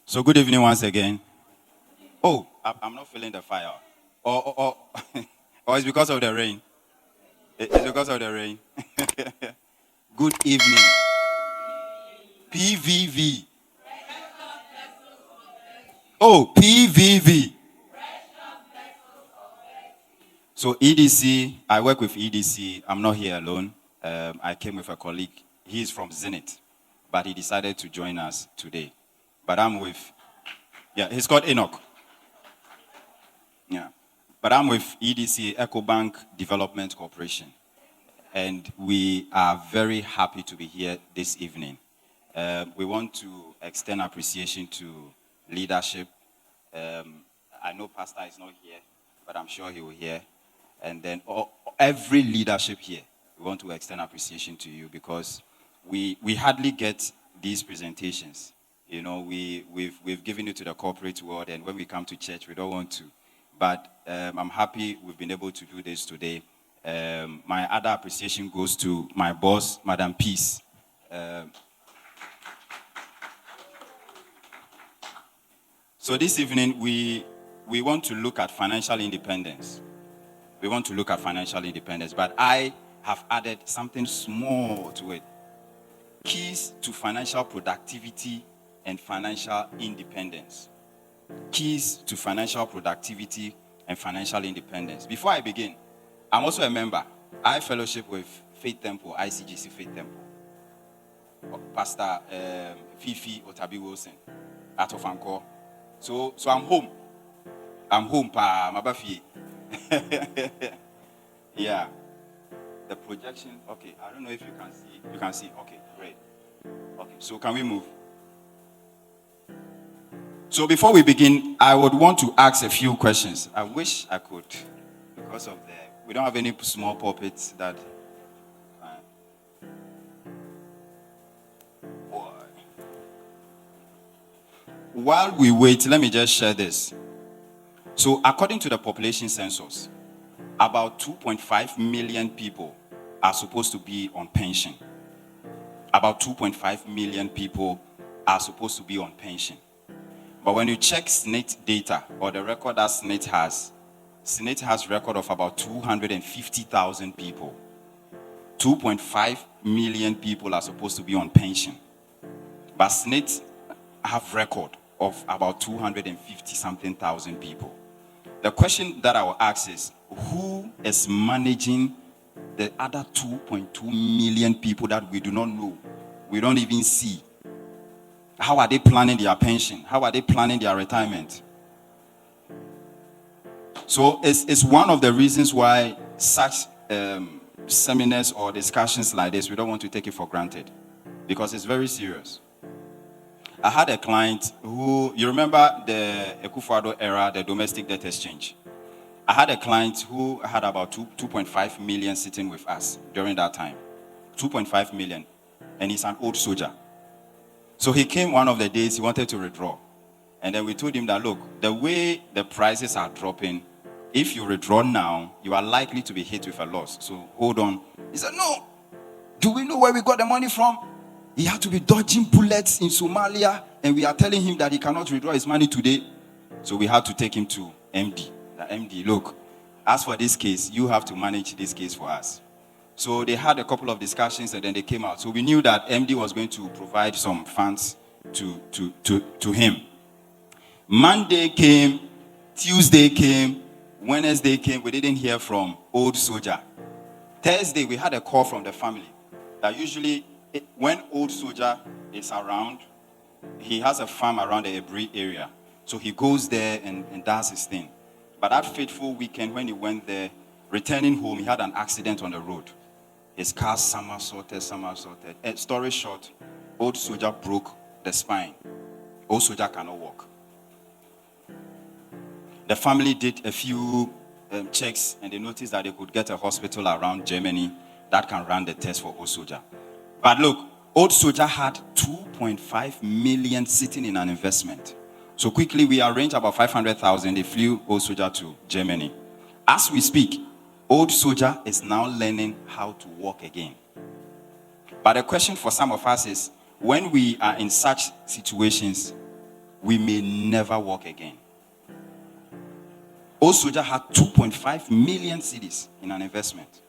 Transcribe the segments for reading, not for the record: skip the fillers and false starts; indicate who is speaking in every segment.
Speaker 1: So good evening once again. Oh, I'm not feeling the fire. Or or it's because of the rain. It's because of the rain. Good evening. PVV. Oh, PVV. So EDC, I work with EDC. I'm not here alone. I came with a colleague. He's from Zenith, but he decided to join us today. But I'm with, he's called Enoch. Yeah. But I'm with EDC, EcoBank Development Corporation. And we are very happy to be here this evening. We want to extend appreciation to leadership. I know Pastor is not here, but I'm sure he will hear. And then every leadership here, we want to extend appreciation to you because we hardly get these presentations. You know, we've given it to the corporate world, and when we come to church, we don't want to. But I'm happy we've been able to do this today. My other appreciation goes to my boss, Madam Peace. So this evening, we want to look at financial independence. We want to look at financial independence, but I have added something small to it. Keys to financial productivity and financial independence. Keys to financial productivity and financial independence. Before I begin, I'm also a member. I fellowship with Faith Temple, ICGC Faith Temple. Pastor Fifi Otabi Wilson out of Anchor. So I'm home. I'm home, pa Mabafi. Yeah. The projection, okay. I don't know if you can see. You can see. Okay, great. Okay, so can we move? So before we begin, I would want to ask a few questions. I wish I could, because of we don't have any small puppets that. Boy. While we wait, let me just share this. So according to the population census, about 2.5 million people are supposed to be on pension. About 2.5 million people are supposed to be on pension. But when you check SNIT data, or the record that SNIT has record of about 250,000 people. 2.5 million people are supposed to be on pension. But SNIT have record of about 250-something thousand people. The question that I will ask is, who is managing the other 2.2 million people that we do not know? We don't even see. How are they planning their pension? How are they planning their retirement? So it's one of the reasons why such seminars or discussions like this, we don't want to take it for granted, because it's very serious. I had a client who, you remember the Akufo-Addo era, the domestic debt exchange. I had a client who had about 2.5 million sitting with us during that time. 2.5 million. And he's an old soldier. So he came one of the days, he wanted to withdraw. And then we told him that, look, the way the prices are dropping, if you withdraw now, you are likely to be hit with a loss. So hold on. He said, no. Do we know where we got the money from? He had to be dodging bullets in Somalia, and we are telling him that he cannot withdraw his money today. So we had to take him to MD. The MD, look, as for this case, you have to manage this case for us. So they had a couple of discussions, and then they came out. So we knew that MD was going to provide some funds to him. Monday came, Tuesday came, Wednesday came. We didn't hear from old soldier. Thursday, we had a call from the family that usually when old soldier is around, he has a farm around the Ebri area. So he goes there and does his thing. But that fateful weekend, when he went there, returning home, he had an accident on the road. His car somersaulted. Story short, old soldier broke the spine. Old soldier cannot walk. The family did a few checks, and they noticed that they could get a hospital around Germany that can run the test for old soldier. But look, old soldier had 2.5 million sitting in an investment. So quickly, we arranged about 500,000. They flew old soldier to Germany. As we speak, old soldier is now learning how to walk again. But the question for some of us is, when we are in such situations, we may never walk again. Osoja had 2.5 million cedis in an investment.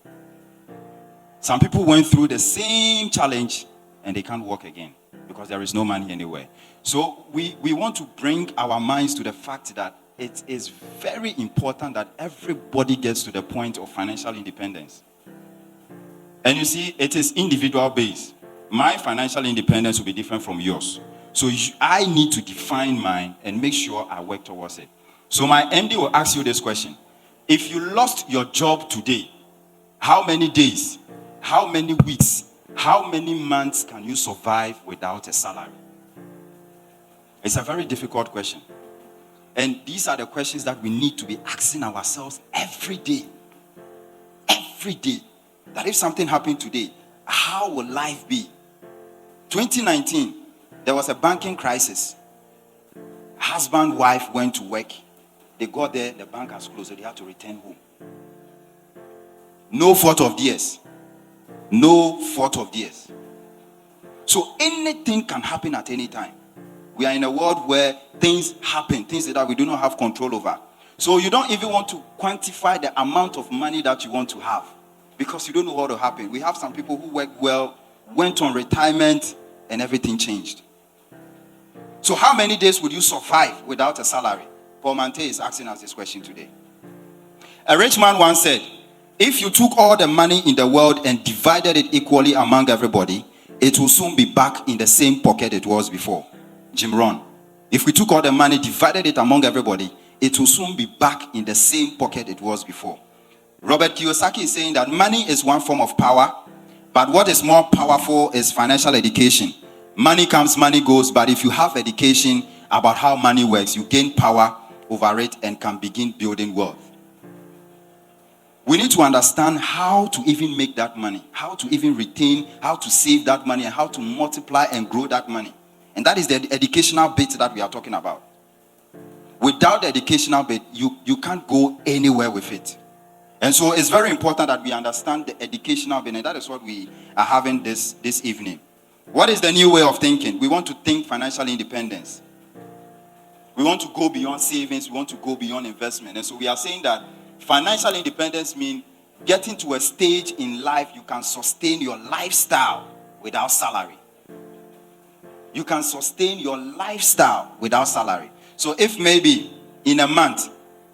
Speaker 1: Some people went through the same challenge and they can't walk again because there is no money anywhere. So we want to bring our minds to the fact that it is very important that everybody gets to the point of financial independence. And you see, it is individual based. My financial independence will be different from yours. So I need to define mine and make sure I work towards it. So my MD will ask you this question. If you lost your job today, how many days, how many weeks, how many months can you survive without a salary? It's a very difficult question. And these are the questions that we need to be asking ourselves every day. Every day. That if something happened today, how will life be? 2019, there was a banking crisis. Husband, wife went to work. They got there, the bank has closed, so they had to return home. No fault of theirs. No fault of theirs. So anything can happen at any time. We are in a world where things happen, things that we do not have control over. So you don't even want to quantify the amount of money that you want to have because you don't know what will happen. We have some people who work well, went on retirement, and everything changed. So how many days would you survive without a salary? Paul Mante is asking us this question today. A rich man once said, if you took all the money in the world and divided it equally among everybody, it will soon be back in the same pocket it was before. Jim Rohn. If we took all the money, divided it among everybody, it will soon be back in the same pocket it was before. Robert Kiyosaki is saying that money is one form of power, but what is more powerful is financial education. Money comes, money goes, but if you have education about how money works, you gain power over it and can begin building wealth. We need to understand how to even make that money, how to even retain, how to save that money, and how to multiply and grow that money. And that is the educational bit that we are talking about. Without the educational bit, you can't go anywhere with it. And so it's very important that we understand the educational bit, and that is what we are having this evening. What is the new way of thinking? We want to think financial independence. We want to go beyond savings. We want to go beyond investment. And so we are saying that financial independence means getting to a stage in life you can sustain your lifestyle without salary. You can sustain your lifestyle without salary. So if maybe in a month,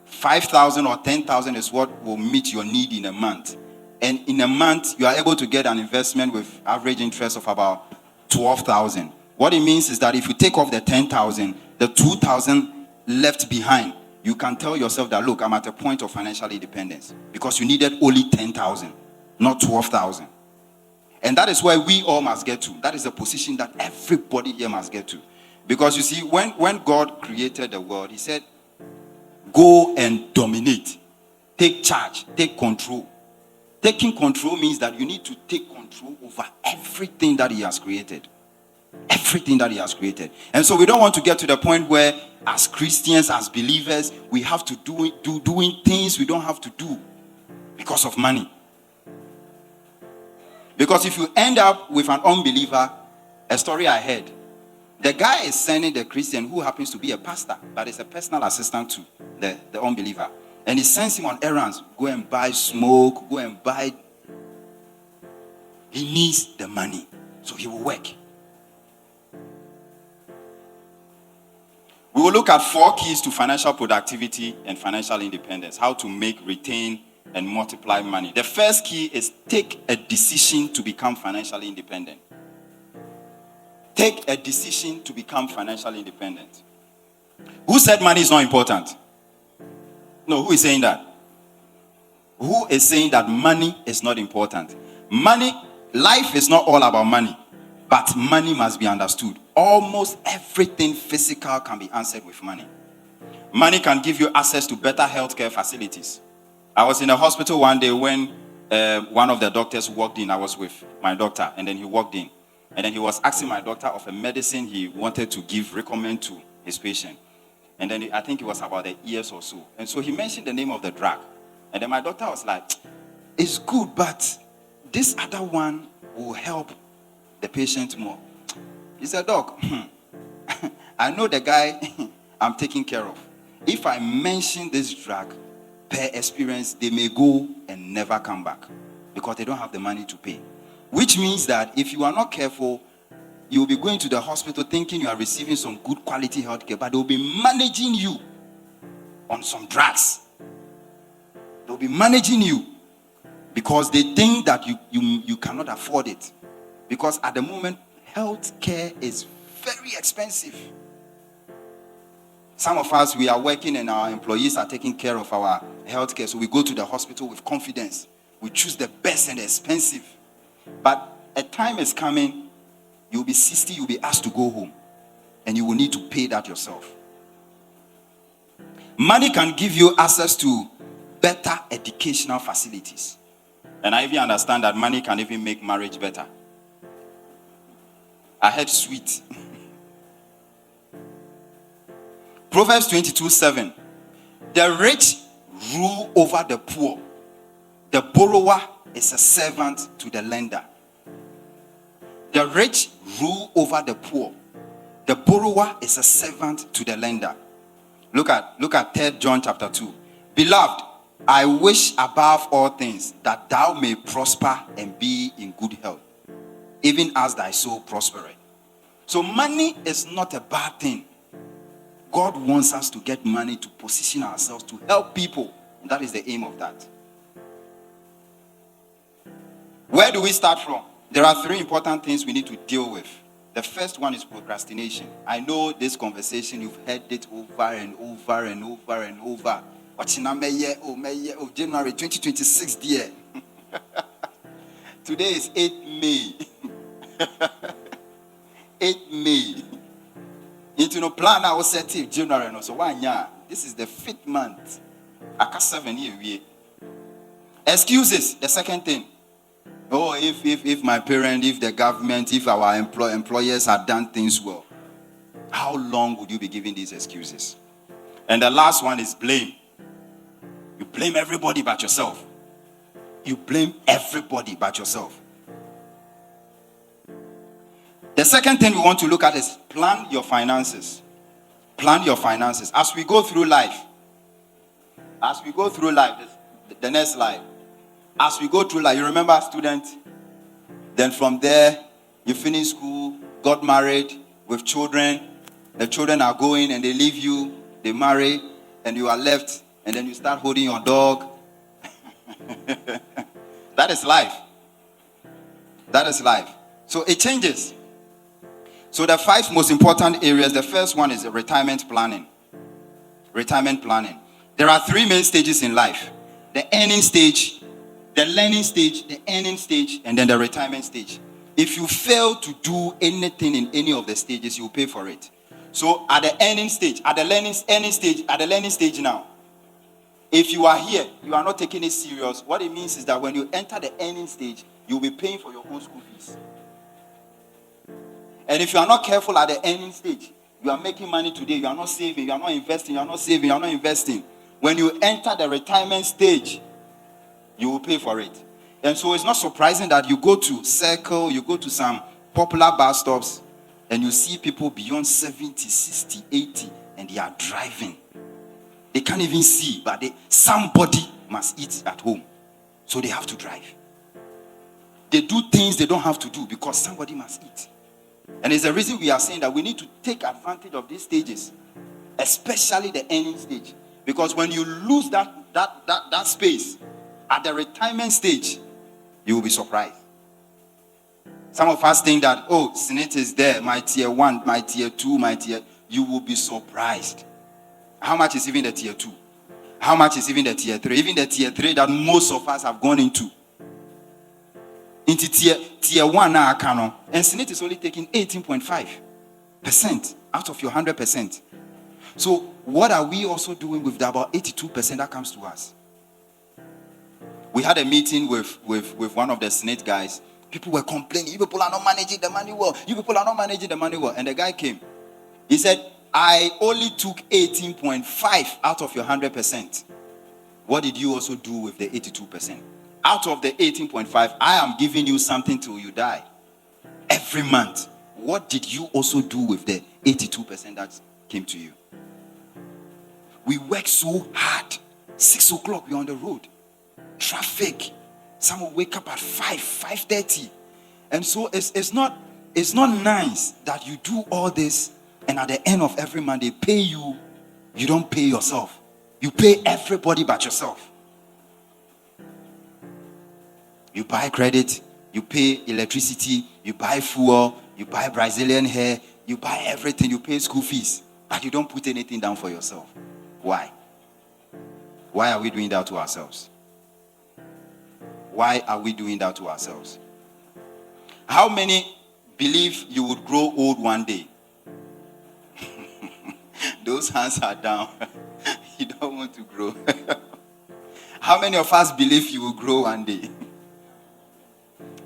Speaker 1: 5,000 or 10,000 is what will meet your need in a month. And in a month, you are able to get an investment with average interest of about 12,000. What it means is that if you take off the 10,000, the 2,000 left behind, you can tell yourself that, look, I'm at a point of financial independence because you needed only 10,000, not 12,000. And that is where we all must get to. That is the position that everybody here must get to. Because you see, when God created the world, he said, go and dominate. Take charge. Take control. Taking control means that you need to take control over everything that he has created. Everything that he has created. And so we don't want to get to the point where as Christians, as believers, we have to doing things we don't have to do because of money. Because if you end up with an unbeliever, a story I heard, the guy is sending the Christian who happens to be a pastor, but is a personal assistant to the unbeliever. And he sends him on errands. Go and buy smoke. Go and buy. He needs the money. So he will work. We will look at 4 keys to financial productivity and financial independence. How to make, retain, and multiply money. The first key is take a decision to become financially independent. Take a decision to become financially independent. Who said money is not important? No, who is saying that? Who is saying that money is not important? Money, life is not all about money, but money must be understood. Almost everything physical can be answered with money. Money can give you access to better healthcare facilities. I was in a hospital one day when one of the doctors walked in. I was with my doctor, and then he walked in. And then he was asking my doctor of a medicine he wanted to recommend to his patient. And then I think it was about the ears or so. And so he mentioned the name of the drug. And then my doctor was like, it's good, but this other one will help the patient more. He said, Doc, I know the guy I'm taking care of. If I mention this drug, per experience, they may go and never come back because they don't have the money to pay. Which means that if you are not careful, you will be going to the hospital thinking you are receiving some good quality healthcare, but they will be managing you on some drugs. They will be managing you because they think that you cannot afford it. Because at the moment, healthcare is very expensive. Some of us, we are working and our employees are taking care of our healthcare. So we go to the hospital with confidence. We choose the best and the expensive. But a time is coming, you'll be 60, you'll be asked to go home. And you will need to pay that yourself. Money can give you access to better educational facilities. And I even understand that money can even make marriage better. I heard sweet. Proverbs 22:7. The rich rule over the poor. The borrower is a servant to the lender. The rich rule over the poor. The borrower is a servant to the lender. Look at 3 John chapter 2. Beloved, I wish above all things that thou may prosper and be in good health, even as thy soul prospereth. So money is not a bad thing. God wants us to get money to position ourselves to help people. And that is the aim of that. Where do we start from? There are 3 important things we need to deal with. The first one is procrastination. I know this conversation, you've heard it over and over and over and over. January 2026, dear. Today is 8 May. 8 May. Into no plan I was set in January. So 1 year. This is the 5th month. I got 7 years. Excuses, the second thing. Oh, if my parent, if the government, if our employers have done things well, how long would you be giving these excuses? And the last one is blame. You blame everybody but yourself. You blame everybody but yourself. The second thing we want to look at is plan your finances. Plan your finances. As we go through life, the next slide. As we go through life, you remember student, then from there, you finish school, got married with children. The children are going and they leave you, they marry, and you are left, and then you start holding your dog. That is life. That is life. So it changes. So the 5 most important areas, the first one is the retirement planning. Retirement planning. There are 3 main stages in life. The earning stage, the learning stage, the earning stage, and then the retirement stage. If you fail to do anything in any of the stages, you pay for it. So at the earning stage, at the learning stage now, if you are here, you are not taking it serious, what it means is that when you enter the earning stage, you'll be paying for your own school fees. And if you are not careful at the earning stage, you are making money today, you are not saving, you are not investing, you are not saving, you are not investing. When you enter the retirement stage, you will pay for it. And so it's not surprising that you go to Circle, you go to some popular bus stops, and you see people beyond 70, 60, 80, and they are driving. They can't even see, but somebody must eat at home. So they have to drive. They do things they don't have to do because somebody must eat. And it's the reason we are saying that we need to take advantage of these stages, especially the earning stage. Because when you lose that space at the retirement stage, you will be surprised. Some of us think that, oh, Senate is there, my tier 1, my tier 2, my tier. You will be surprised. How much is even the tier 2? How much is even the tier 3? Even the tier 3 that most of us have gone into. Into tier 1 now, and Senate is only taking 18.5% out of your 100%. So what are we also doing with the about 82% that comes to us? We had a meeting with one of the Senate guys. People were complaining, you people are not managing the money well. You people are not managing the money well. And the guy came. He said, I only took 18.5 out of your 100%. What did you also do with the 82%? Out of the 18.5, I am giving you something till you die. Every month. what did you also do with the 82% that came to you? We work so hard. 6 o'clock, we're on the road. Traffic. Some will wake up at 5:30. And so it's not nice that you do all this and at the end of every month they pay you. You don't pay yourself. You pay everybody but yourself. You buy credit, you pay electricity, you buy fuel, you buy Brazilian hair, you buy everything, you pay school fees, but you don't put anything down for yourself. Why? Why are we doing that to ourselves? Why are we doing that to ourselves? How many believe you would grow old one day? Those hands are down. You don't want to grow. How many of us believe you will grow one day?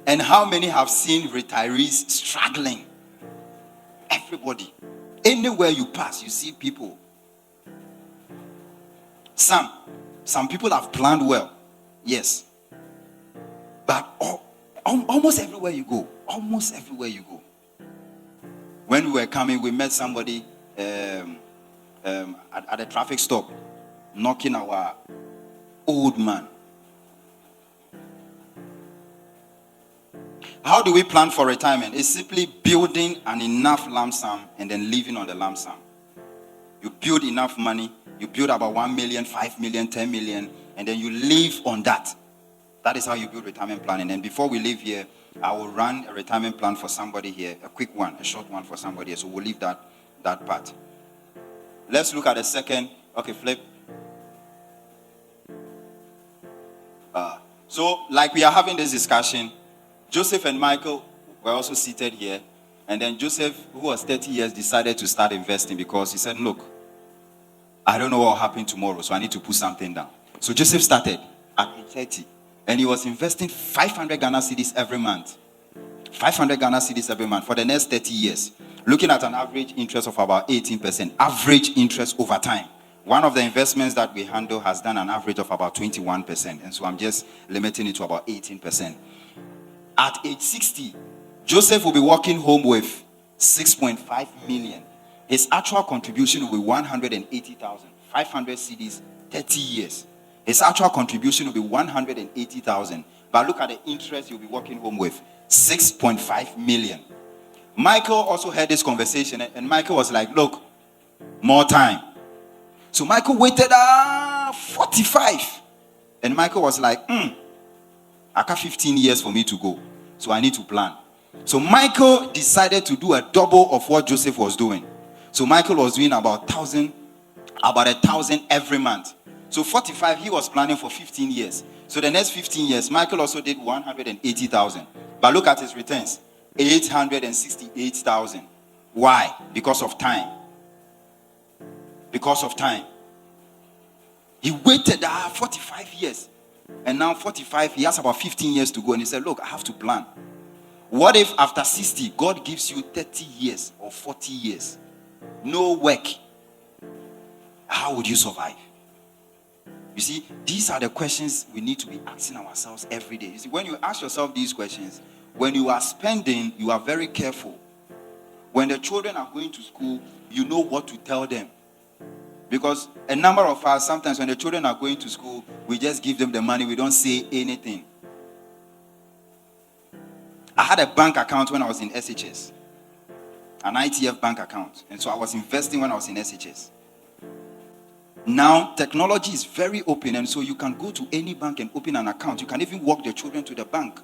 Speaker 1: And how many have seen retirees struggling? Everybody. Anywhere you pass, you see people. Some people have planned well. Yes. But almost everywhere you go. When we were coming, we met somebody at a traffic stop, knocking our old man. How do we plan for retirement? It's simply building an enough lump sum and then living on the lump sum. You build enough money, you build about 1 million, 5 million, 10 million, and then you live on that. That is how you build retirement planning. And before we leave here, I will run a retirement plan for somebody here, a quick one, a short one for somebody here. So we'll leave that part. Let's look at the second. Okay, flip. So like we are having this discussion, Joseph and Michael were also seated here. And then Joseph, who was 30 years, decided to start investing because he said, look, I don't know what will happen tomorrow, so I need to put something down. So Joseph started at age 30. And he was investing 500 Ghana cedis every month. 500 Ghana cedis every month for the next 30 years. Looking at an average interest of about 18%. Average interest over time. One of the investments that we handle has done an average of about 21%. And so I'm just limiting it to about 18%. At age 60, Joseph will be walking home with 6.5 million. His actual contribution will be 180,000. 500 cedis, 30 years. His actual contribution will be 180,000. But look at the interest you'll be walking home with. 6.5 million. Michael also heard this conversation and Michael was like, look, more time. So Michael waited 45. And Michael was like, I got 15 years for me to go. So I need to plan. So Michael decided to do a double of what Joseph was doing. So Michael was doing about 1,000 every month. So 45, he was planning for 15 years. So the next 15 years, Michael also did 180,000. But look at his returns, 868,000. Why? Because of time. Because of time. He waited 45 years. And now 45, he has about 15 years to go. And he said, look, I have to plan. What if after 60, God gives you 30 years or 40 years? No work. How would you survive? You see, these are the questions we need to be asking ourselves every day. You see, when you ask yourself these questions, when you are spending, you are very careful. When the children are going to school, you know what to tell them. Because a number of us, sometimes when the children are going to school, we just give them the money. We don't say anything. I had a bank account when I was in SHS. An ITF bank account. And so I was investing when I was in SHS. Now, technology is very open. And so you can go to any bank and open an account. You can even walk the children to the bank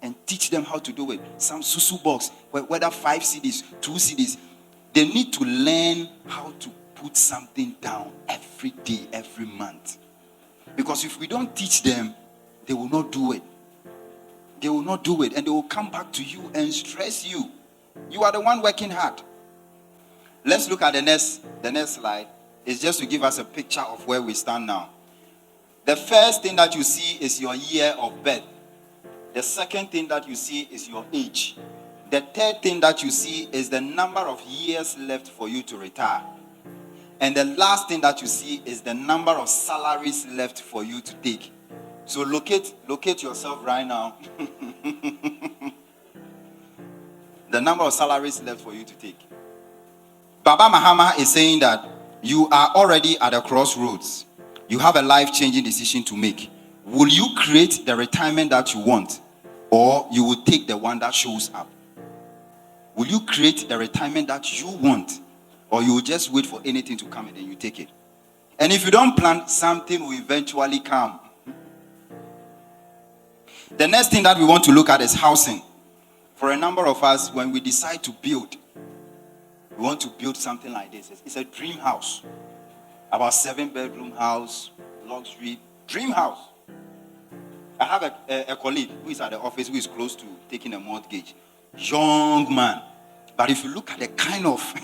Speaker 1: and teach them how to do it. Some susu box, whether 5 CDs, 2 CDs. They need to learn how to put something down every day, every month. Because if we don't teach them, they will not do it. They will not do it. And they will come back to you and stress you. You are the one working hard. Let's look at the next slide. It's just to give us a picture of where we stand now. The first thing that you see is your year of birth. The second thing that you see is your age. The third thing that you see is the number of years left for you to retire. And the last thing that you see is the number of salaries left for you to take. So locate yourself right now. the number of salaries left for you to take. Baba Mahama is saying that you are already at a crossroads. You have a life-changing decision to make. Will you create the retirement that you want, or you will take the one that shows up? Will you create the retirement that you want, or you will just wait for anything to come and then you take it? And if you don't plan, something will eventually come. The next thing that we want to look at is housing. For a number of us, when we decide to build, we want to build something like this. It's a dream house. About 7-bedroom house, luxury, dream house. I have a colleague who is at the office who is close to taking a mortgage. Young man. But if you look at the kind of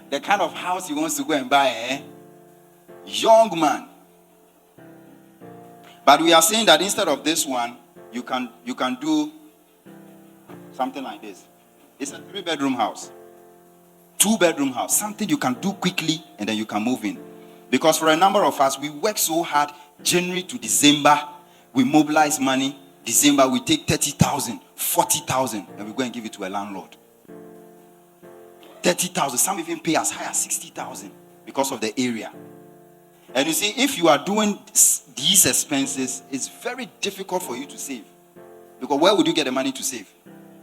Speaker 1: the kind of house he wants to go and buy, young man. But we are saying that instead of this one, you can do something like this. It's a 3-bedroom house, 2-bedroom house, something you can do quickly and then you can move in. Because for a number of us, we work so hard, January to December, we mobilize money. December, we take 30,000, 40,000, and we go and give it to a landlord. 30,000, some even pay as high as 60,000 because of the area. And you see, if you are doing these expenses, it's very difficult for you to save. Because where would you get the money to save?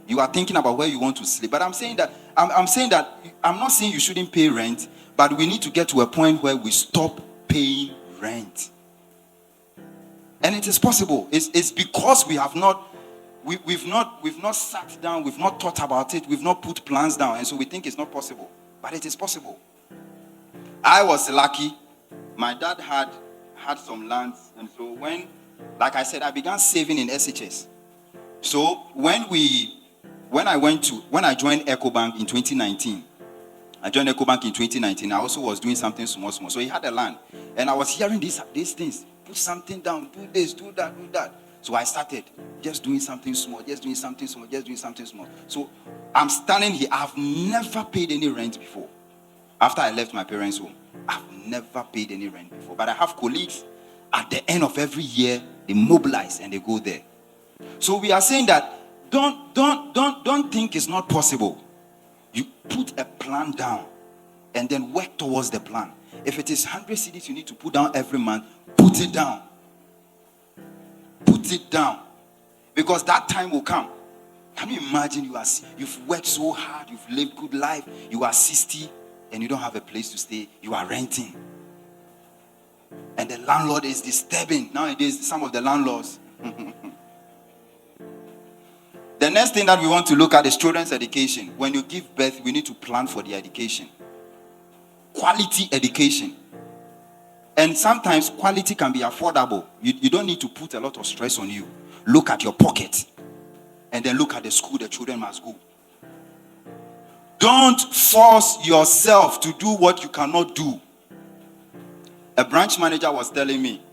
Speaker 1: You are thinking about where you want to sleep. But I'm saying that I'm not saying you shouldn't pay rent, but we need to get to a point where we stop paying rent. And it is possible. It's because we have not we've not sat down, we've not thought about it, we've not put plans down, and so we think it's not possible. But it is possible. I was lucky. My dad had some lands, and so when, like I said, I began saving in SHS. So when I joined EcoBank in 2019, I also was doing something small. So he had a land, and I was hearing these things. Put something down, do this, do that, do that. So I started just doing something small. So I'm standing here. I've never paid any rent before. After I left my parents' home, I've never paid any rent before. But I have colleagues at the end of every year, they mobilize and they go there. So we are saying that don't think it's not possible. You put a plan down and then work towards the plan. If it is 100 cedis you need to put down every month, put it down. Put it down. Because that time will come. Can you imagine you've worked so hard, you've lived good life, you are 60 and you don't have a place to stay, you are renting. And the landlord is disturbing. Nowadays, some of the landlords. The next thing that we want to look at is children's education. When you give birth, we need to plan for the education. Quality education. And sometimes quality can be affordable. You don't need to put a lot of stress on you. Look at your pocket. And then look at the school the children must go. Don't force yourself to do what you cannot do. A branch manager was telling me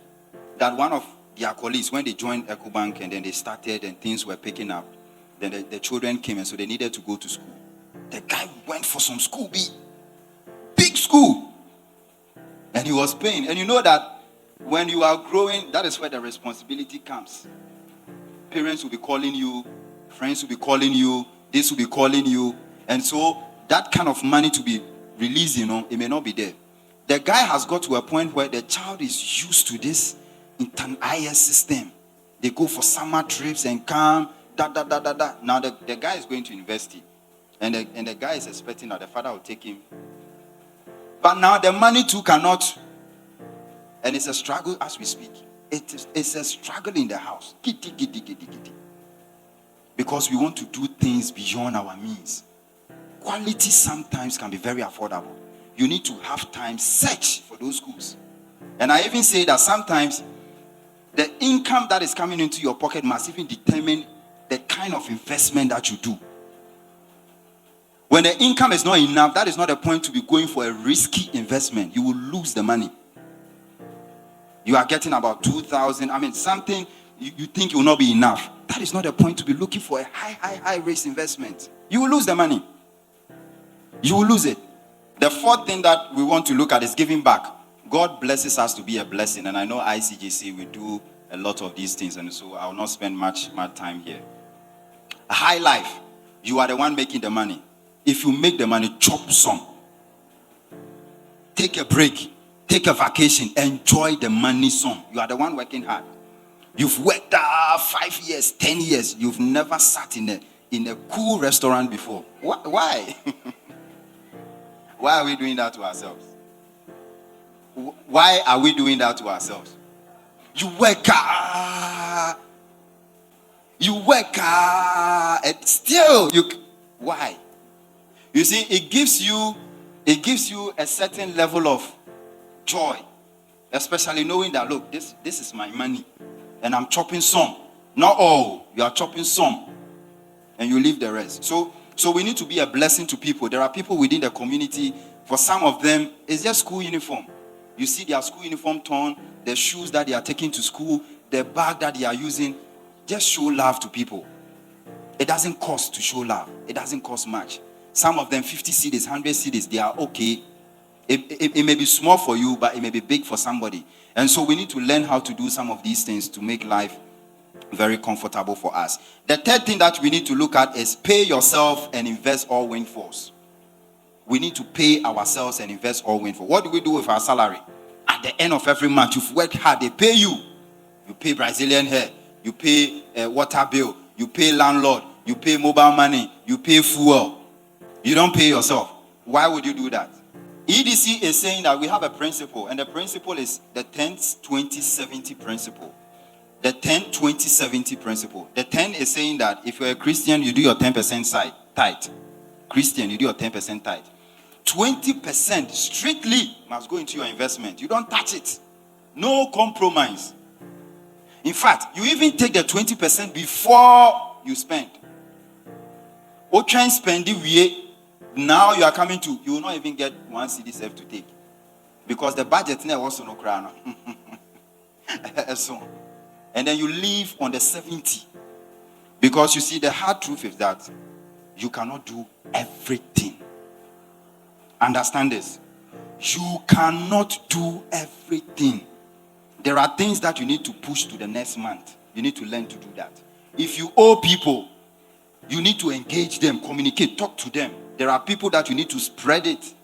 Speaker 1: that one of their colleagues, when they joined EcoBank and then they started and things were picking up, then the children came and so they needed to go to school. The guy went for some school, big school. And he was paying. And you know that when you are growing, that is where the responsibility comes. Parents will be calling you, friends will be calling you, this will be calling you. And so that kind of money to be released, it may not be there. The guy has got to a point where the child is used to this IS system. They go for summer trips and come, Now the guy is going to university. And the guy is expecting that the father will take him. But now the money too cannot. And it's a struggle as we speak. It's a struggle in the house. Because we want to do things beyond our means. Quality sometimes can be very affordable. You need to have time, search for those schools. And I even say that sometimes the income that is coming into your pocket must even determine the kind of investment that you do. When the income is not enough, that is not a point to be going for a risky investment. You will lose the money. You are getting about 2,000. Something you think will not be enough. That is not a point to be looking for a high risk investment. You will lose the money. You will lose it. The fourth thing that we want to look at is giving back. God blesses us to be a blessing. And I know ICGC, we do a lot of these things. And so I will not spend much time here. High life, you are the one making the money. If you make the money, chop some. Take a break, take a vacation, enjoy the money some. You are the one working hard. You've worked 5 years, 10 years. You've never sat in a cool restaurant before. Why? Why are we doing that to ourselves? Why are we doing that to ourselves? You work hard. You work hard. And still, why? You see, it gives you a certain level of joy. Especially knowing that, look, this is my money. And I'm chopping some. Not all. You are chopping some. And you leave the rest. So we need to be a blessing to people. There are people within the community. For some of them, it's just school uniform. You see their school uniform torn, the shoes that they are taking to school, the bag that they are using. Just show love to people. It doesn't cost to show love. It doesn't cost much. Some of them, 50 cedis, 100 cedis, they are okay. It may be small for you, but it may be big for somebody. And so we need to learn how to do some of these things to make life very comfortable for us. The third thing that we need to look at is pay yourself and invest all windfalls. We need to pay ourselves and invest all windfalls. What do we do with our salary? At the end of every month, you've worked hard, they pay you. You pay Brazilian hair, you pay water bill, you pay landlord, you pay mobile money, you pay fuel. You don't pay yourself. Why would you do that? EDC is saying that we have a principle, and the principle is the 10-20-70 principle. The 10-20-70 principle. The 10 is saying that if you're a Christian, you do your 10% tithe. Christian, you do your 10% tithe. 20% strictly must go into your investment. You don't touch it. No compromise. In fact, you even take the 20% before you spend. Or try and spend it. Now you are coming to, you will not even get 1 CD safe to take. Because the budget now also no crown. So, and then you leave on the 70. Because you see, the hard truth is that you cannot do everything. Understand this. You cannot do everything. There are things that you need to push to the next month. You need to learn to do that. If you owe people, you need to engage them, communicate, talk to them. There are people that you need to spread it.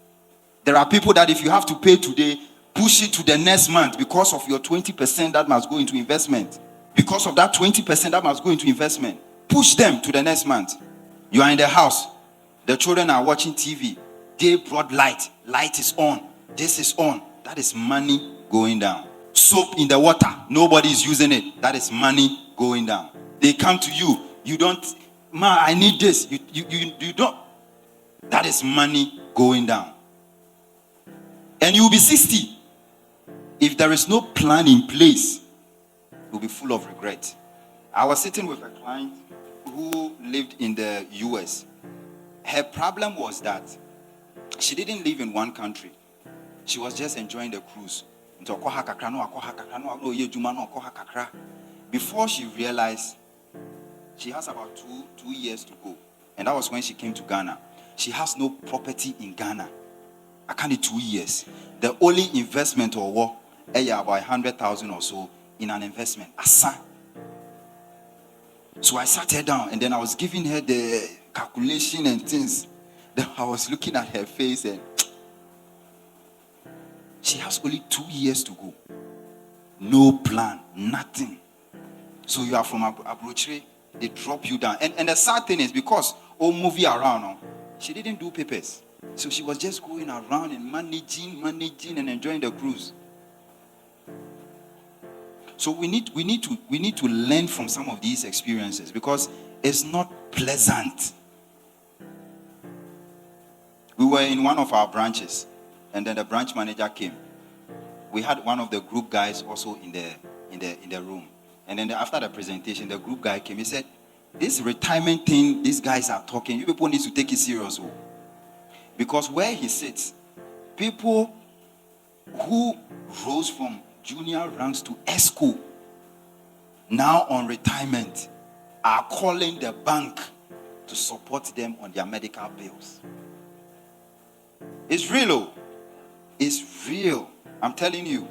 Speaker 1: There are people that if you have to pay today, push it to the next month because of your 20% that must go into investment. Because of that 20% that must go into investment. Push them to the next month. You are in the house. The children are watching TV. They brought light. Light is on. This is on. That is money going down. Soap in the water. Nobody is using it. That is money going down. They come to you. You don't, ma, I need this. You don't. That is money going down. And you will be 60. If there is no plan in place, you'll be full of regret. I was sitting with a client who lived in the US. Her problem was that she didn't live in one country. She was just enjoying the cruise. Before she realized, she has about two years to go. And that was when she came to Ghana. She has no property in Ghana. I can't do 2 years. The only investment or what, about 100,000 or so in an investment. Asa. So I sat her down and then I was giving her the calculation and things. Then I was looking at her face and she has only 2 years to go. No plan, nothing. So you are from Abrochre, they drop you down. And the sad thing is because movie around, she didn't do papers. So she was just going around and managing and enjoying the cruise. So we need to learn from some of these experiences because it's not pleasant. We were in one of our branches, and then the branch manager came. We had one of the group guys also in the room. And then after the presentation, the group guy came. He said, "This retirement thing, these guys are talking. You people need to take it serious." Because where he sits, people who rose from junior ranks to ESCO, now on retirement, are calling the bank to support them on their medical bills. It's real. It's real. I'm telling you.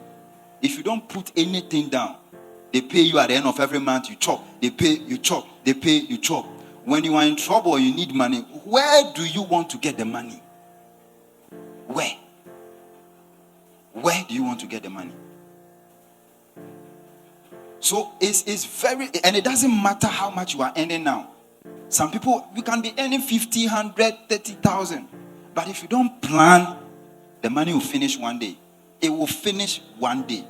Speaker 1: If you don't put anything down, they pay you at the end of every month, you chop. They pay, you chop. They pay, you chop. when you are in trouble or you need money, where do you want to get the money? Where? Where do you want to get the money? So it's very, and it doesn't matter how much you are earning now. Some people, you can be earning 50, 100, 30,000. But if you don't plan, the money will finish one day. It will finish one day.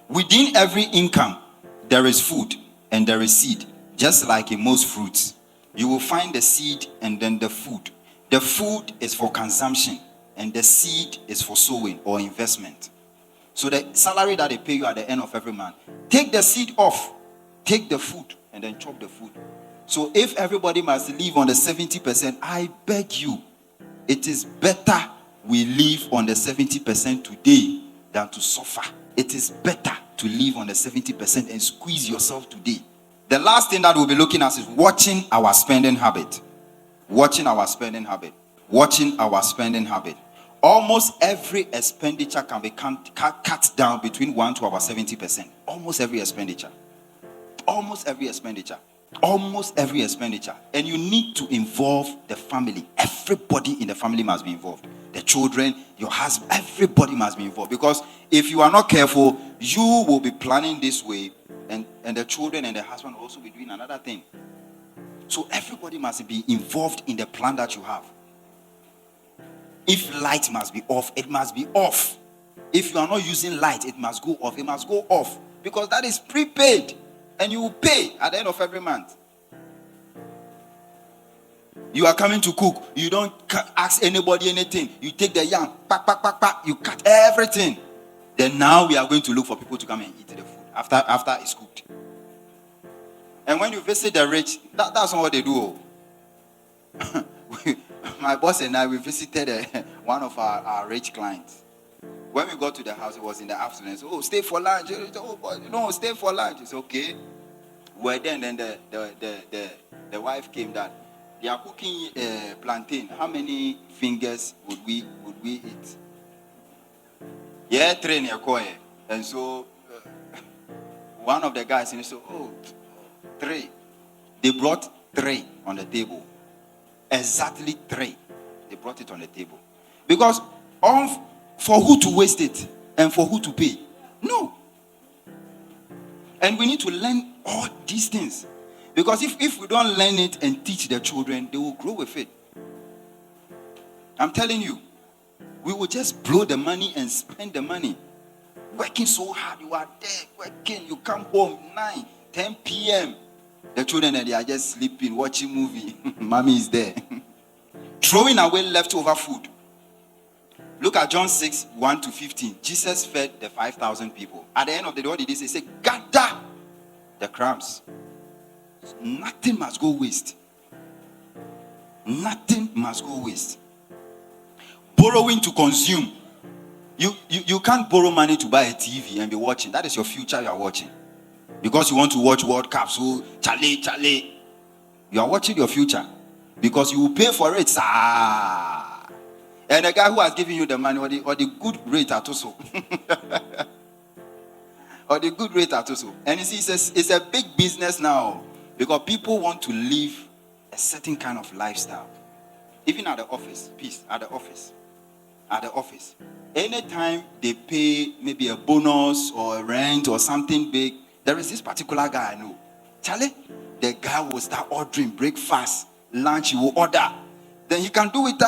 Speaker 1: Within every income, there is food and there is seed. Just like in most fruits, you will find the seed and then the food. The food is for consumption and the seed is for sowing or investment. So the salary that they pay you at the end of every month, take the seed off, take the food, and then chop the food. So if everybody must live on the 70%, I beg you, it is better we live on the 70% today than to suffer. It is better to live on the 70% and squeeze yourself today. The last thing that we'll be looking at is watching our spending habit. Watching our spending habit. Watching our spending habit. Almost every expenditure can be cut down between 1 to about 70%. Almost every expenditure. Almost every expenditure. Almost every expenditure. And you need to involve the family. Everybody in the family must be involved. The children, your husband, everybody must be involved. Because if you are not careful, you will be planning this way, and the children and the husband will also be doing another thing. So everybody must be involved in the plan that you have. If light must be off, it must be off. If you are not using light, it must go off. It must go off. Because that is prepaid. And you will pay at the end of every month. You are coming to cook. You don't ask anybody anything. You take the yam, you cut everything. Then now we are going to look for people to come and eat the food after it's cooked. And when you visit the rich, that's not what they do. My boss and I, we visited one of our rich clients. When we got to the house, it was in the afternoon. So, stay for lunch. Oh, boy, no, stay for lunch. It's okay. Well, then the wife came that they are cooking plantain. How many fingers would we eat? Yeah, 3 and so one of the guys said, 3. They brought 3 on the table. Exactly 3. They brought it on the table. Because for who to waste it and for who to pay? No. And we need to learn all these things. Because if we don't learn it and teach the children, they will grow with it. I'm telling you, we will just blow the money and spend the money. Working so hard, you are there, working, you come home 9, 10 p.m. The children, they are just sleeping, watching movie. Mommy is there. Throwing away leftover food. Look at John 6, 1 to 15. Jesus fed the 5,000 people. At the end of the day, what did he say? He said, gather the crumbs. Nothing must go waste. Nothing must go waste. Borrowing to consume. You can't borrow money to buy a TV and be watching. That is your future you are watching. Because you want to watch World Cup. So, Charlie. You are watching your future. Because you will pay for it. And the guy who has given you the money or the good rate at also. Or the good rate at also. And you see, it's a big business now. Because people want to live a certain kind of lifestyle. Even at the office. At the office. Anytime they pay maybe a bonus or a rent or something big, there is this particular guy I know. Charlie, the guy will start ordering breakfast, lunch, he will order. Then he can do it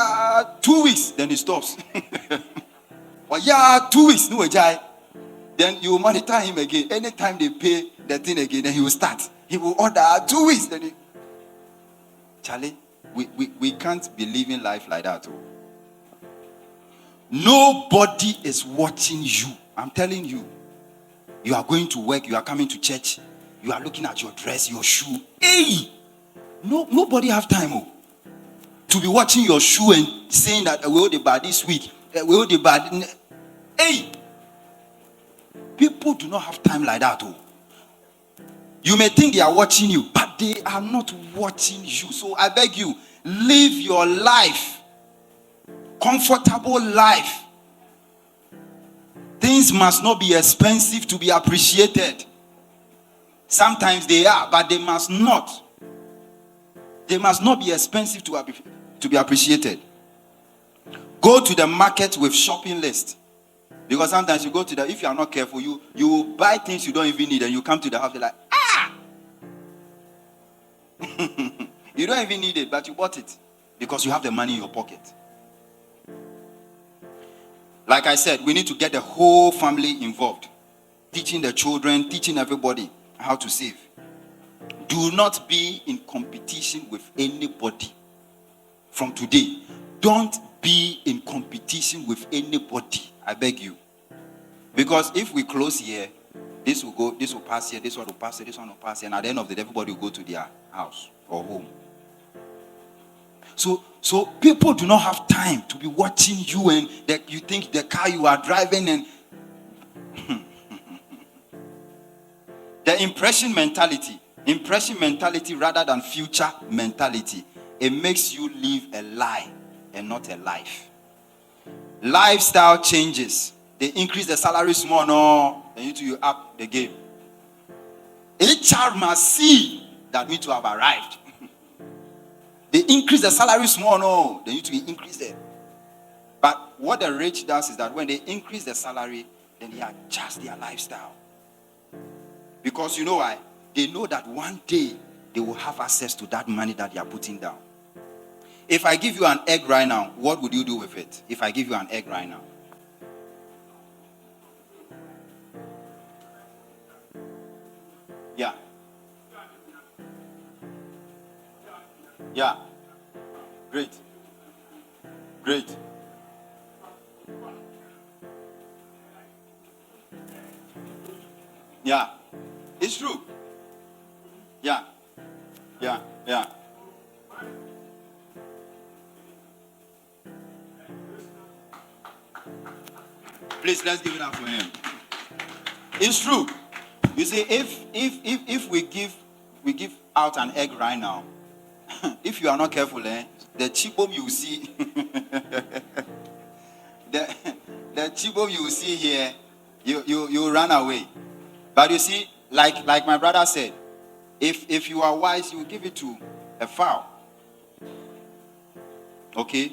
Speaker 1: 2 weeks, then he stops. Or 2 weeks, no jai. Then you will monitor him again. Anytime they pay the thing again, then he will start. He will order 2 weeks. Then Charlie, we can't be living life like that. Nobody is watching you. I'm telling you. You are going to work, you are coming to church, you are looking at your dress, your shoe. Hey! Nobody have time to be watching your shoe and saying that we hold the bad this week. We hold the bad. Hey! People do not have time like that. You may think they are watching you, but they are not watching you. So I beg you, live your life. Comfortable life. Things must not be expensive to be appreciated. Sometimes they are, but they must not. They must not be expensive to be appreciated. Go to the market with shopping list. Because sometimes you go to if you are not careful, you will buy things you don't even need, and you come to the house, you're like, you don't even need it, but you bought it because you have the money in your pocket. Like I said, we need to get the whole family involved. Teaching the children, teaching everybody how to save. Do not be in competition with anybody. From today, don't be in competition with anybody. I beg you. Because if we close here, this will pass here, this one will pass here, this one will pass here, and at the end of the day, everybody will go to their house or home. So people do not have time to be watching you, and that you think the car you are driving, and the impression mentality rather than future mentality, it makes you live a lie and not a life. Lifestyle changes. They increase the salary small, no, they need to up the game. HR must see that we to have arrived. They increase the salary small, no, they need to be increased there. But what the rich does is that when they increase the salary, then they adjust their lifestyle. Because you know why? They know that one day they will have access to that money that they are putting down. If I give you an egg right now, what would you do with it? If I give you an egg right now? Yeah. Yeah. Great. Great. Yeah. It's true. Yeah. Yeah. Yeah. Please, let's give it up for him. It's true. You see, if we give out an egg right now, if you are not careful, the chibom you see, the chibom you see here, you run away. But you see, like my brother said, if you are wise, you give it to a fowl, okay,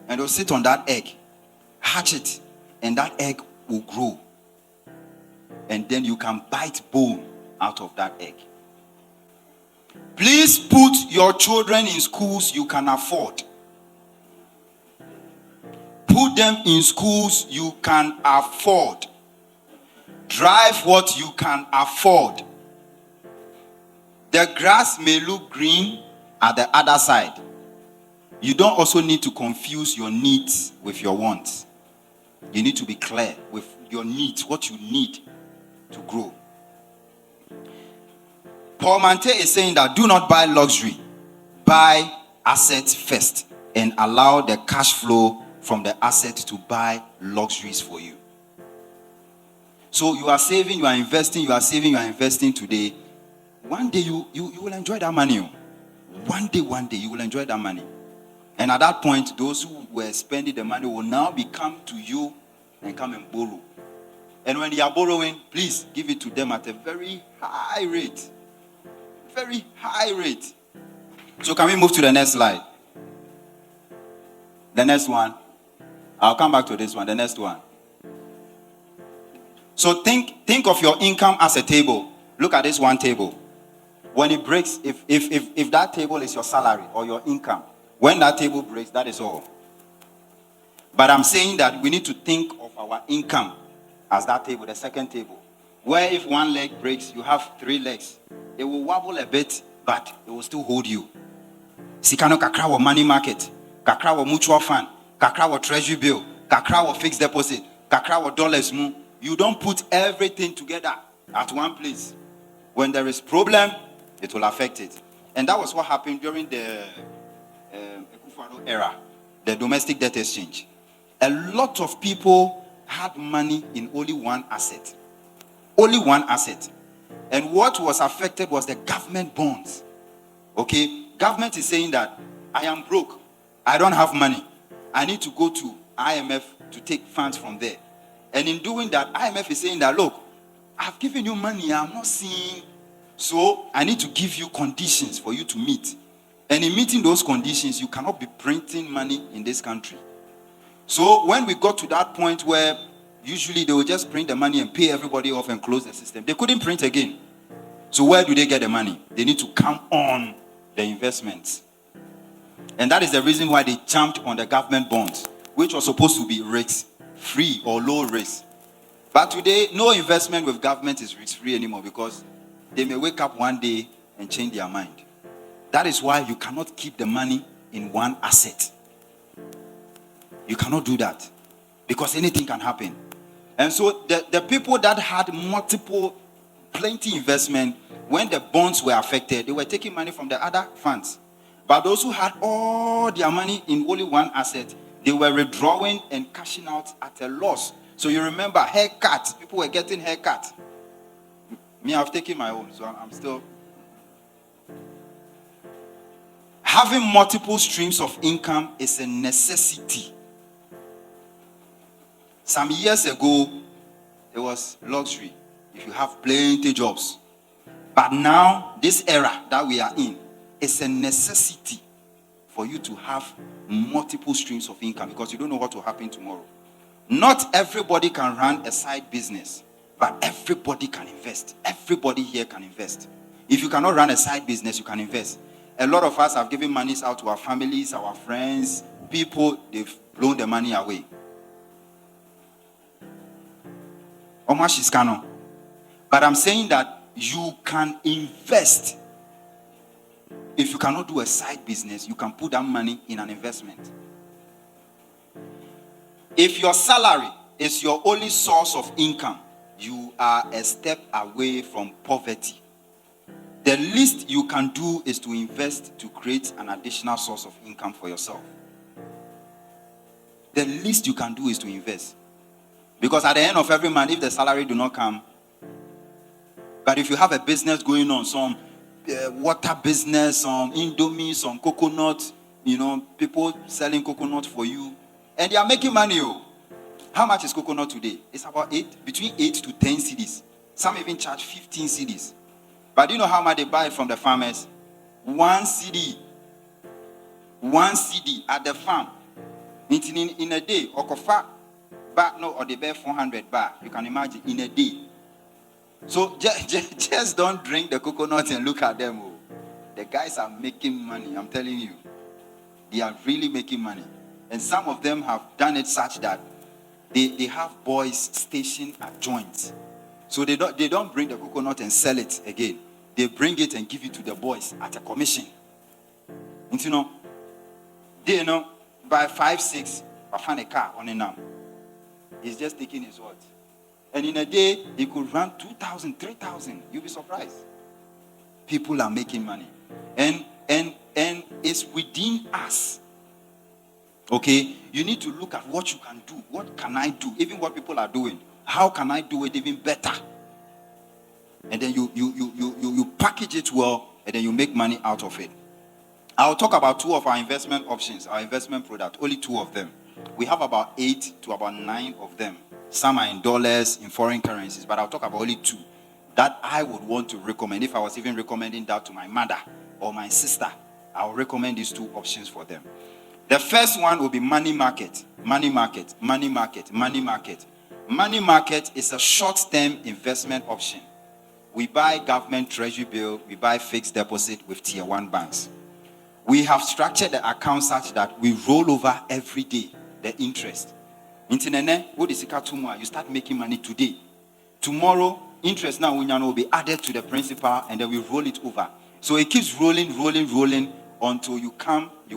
Speaker 1: and it'll sit on that egg, hatch it, and that egg will grow, and then you can bite bone out of that egg. Please put your children in schools you can afford. Put them in schools you can afford. Drive what you can afford. The grass may look green at the other side. You don't also need to confuse your needs with your wants. You need to be clear with your needs, what you need to grow. Paul Mante is saying that do not buy luxury. Buy assets first and allow the cash flow from the asset to buy luxuries for you. So you are saving, you are investing, you are saving, you are investing today. One day you will enjoy that money. One day you will enjoy that money. And at that point, those who were spending the money will now come to you and come and borrow. And when they are borrowing, please give it to them at a very high rate. Very high rate. So can we move to the next slide? The next one. I'll come back to this one. The next one. So think of your income as a table. Look at this one table. When it breaks, if that table is your salary or your income, when that table breaks, that is all. But I'm saying that we need to think of our income as that table, the second table. Where if one leg breaks, you have 3 legs. It will wobble a bit, but it will still hold you. Sikano kakra wa money market, kakra wa mutual fund, kakra wa treasury bill, kakra wa fixed deposit, kakra wa dollars mu. You don't put everything together at one place. When there is problem, it will affect it. And that was what happened during the Ekufado era, the domestic debt exchange. A lot of people had money in only one asset. Only one asset. And what was affected was the government bonds. Okay? Government is saying that I am broke. I don't have money. I need to go to IMF to take funds from there. And in doing that, IMF is saying that, look, I've given you money. I'm not seeing. So I need to give you conditions for you to meet. And in meeting those conditions, you cannot be printing money in this country. So when we got to that point where usually they will just print the money and pay everybody off and close the system, they couldn't print again. So where do they get the money? They need to come on the investments. And that is the reason why they jumped on the government bonds, which was supposed to be risk-free or low risk. But today, no investment with government is risk-free anymore because they may wake up one day and change their mind. That is why you cannot keep the money in one asset. You cannot do that because anything can happen. And so the people that had plenty investment, when the bonds were affected, they were taking money from the other funds. But those who had all their money in only one asset, they were withdrawing and cashing out at a loss. So you remember haircut. People were getting haircut. Me, I've taken my own, so I'm still. Having multiple streams of income is a necessity. Some years ago, it was luxury if you have plenty jobs. But now, this era that we are in, it's a necessity for you to have multiple streams of income because you don't know what will happen tomorrow. Not everybody can run a side business, but everybody can invest. Everybody here can invest. If you cannot run a side business, you can invest. A lot of us have given monies out to our families, our friends, people, they've blown the money away. But I'm saying that you can invest. If you cannot do a side business, you can put that money in an investment. If your salary is your only source of income, you are a step away from poverty. The least you can do is to invest to create an additional source of income for yourself. The least you can do is to invest. Because at the end of every month, if the salary do not come, but if you have a business going on, some water business, some Indomie, some coconut, people selling coconut for you, and they are making money. How much is coconut today? It's about between 8 to 10 cedis. Some even charge 15 cedis. But do you know how much they buy from the farmers? 1 cedi. 1 cedi at the farm. In a day, or they bear 400 baht. You can imagine in a day. So just don't drink the coconut and look at them. The guys are making money. I'm telling you, they are really making money. And some of them have done it such that they have boys stationed at joints. So they don't bring the coconut and sell it again. They bring it and give it to the boys at a commission. And they by 5, 6, I find a car on a name. He's just taking his word. And in a day, he could run 2,000, 3,000. You'll be surprised. People are making money. And it's within us. Okay? You need to look at what you can do. What can I do? Even what people are doing. How can I do it even better? And then you package it well, and then you make money out of it. I'll talk about 2 of our investment options, our investment product. Only 2 of them. We have about 8 to about 9 of them. Some are in dollars, in foreign currencies, but I'll talk about only 2 that I would want to recommend. If I was even recommending that to my mother or my sister, I will recommend these 2 options for them. The first one will be money market. Money market, money market, money market. Money market is a short-term investment option. We buy government treasury bill, we buy fixed deposit with tier 1 banks. We have structured the account such that we roll over every day the interest. You start making money today. Tomorrow, interest now will be added to the principal and then we roll it over. So it keeps rolling until you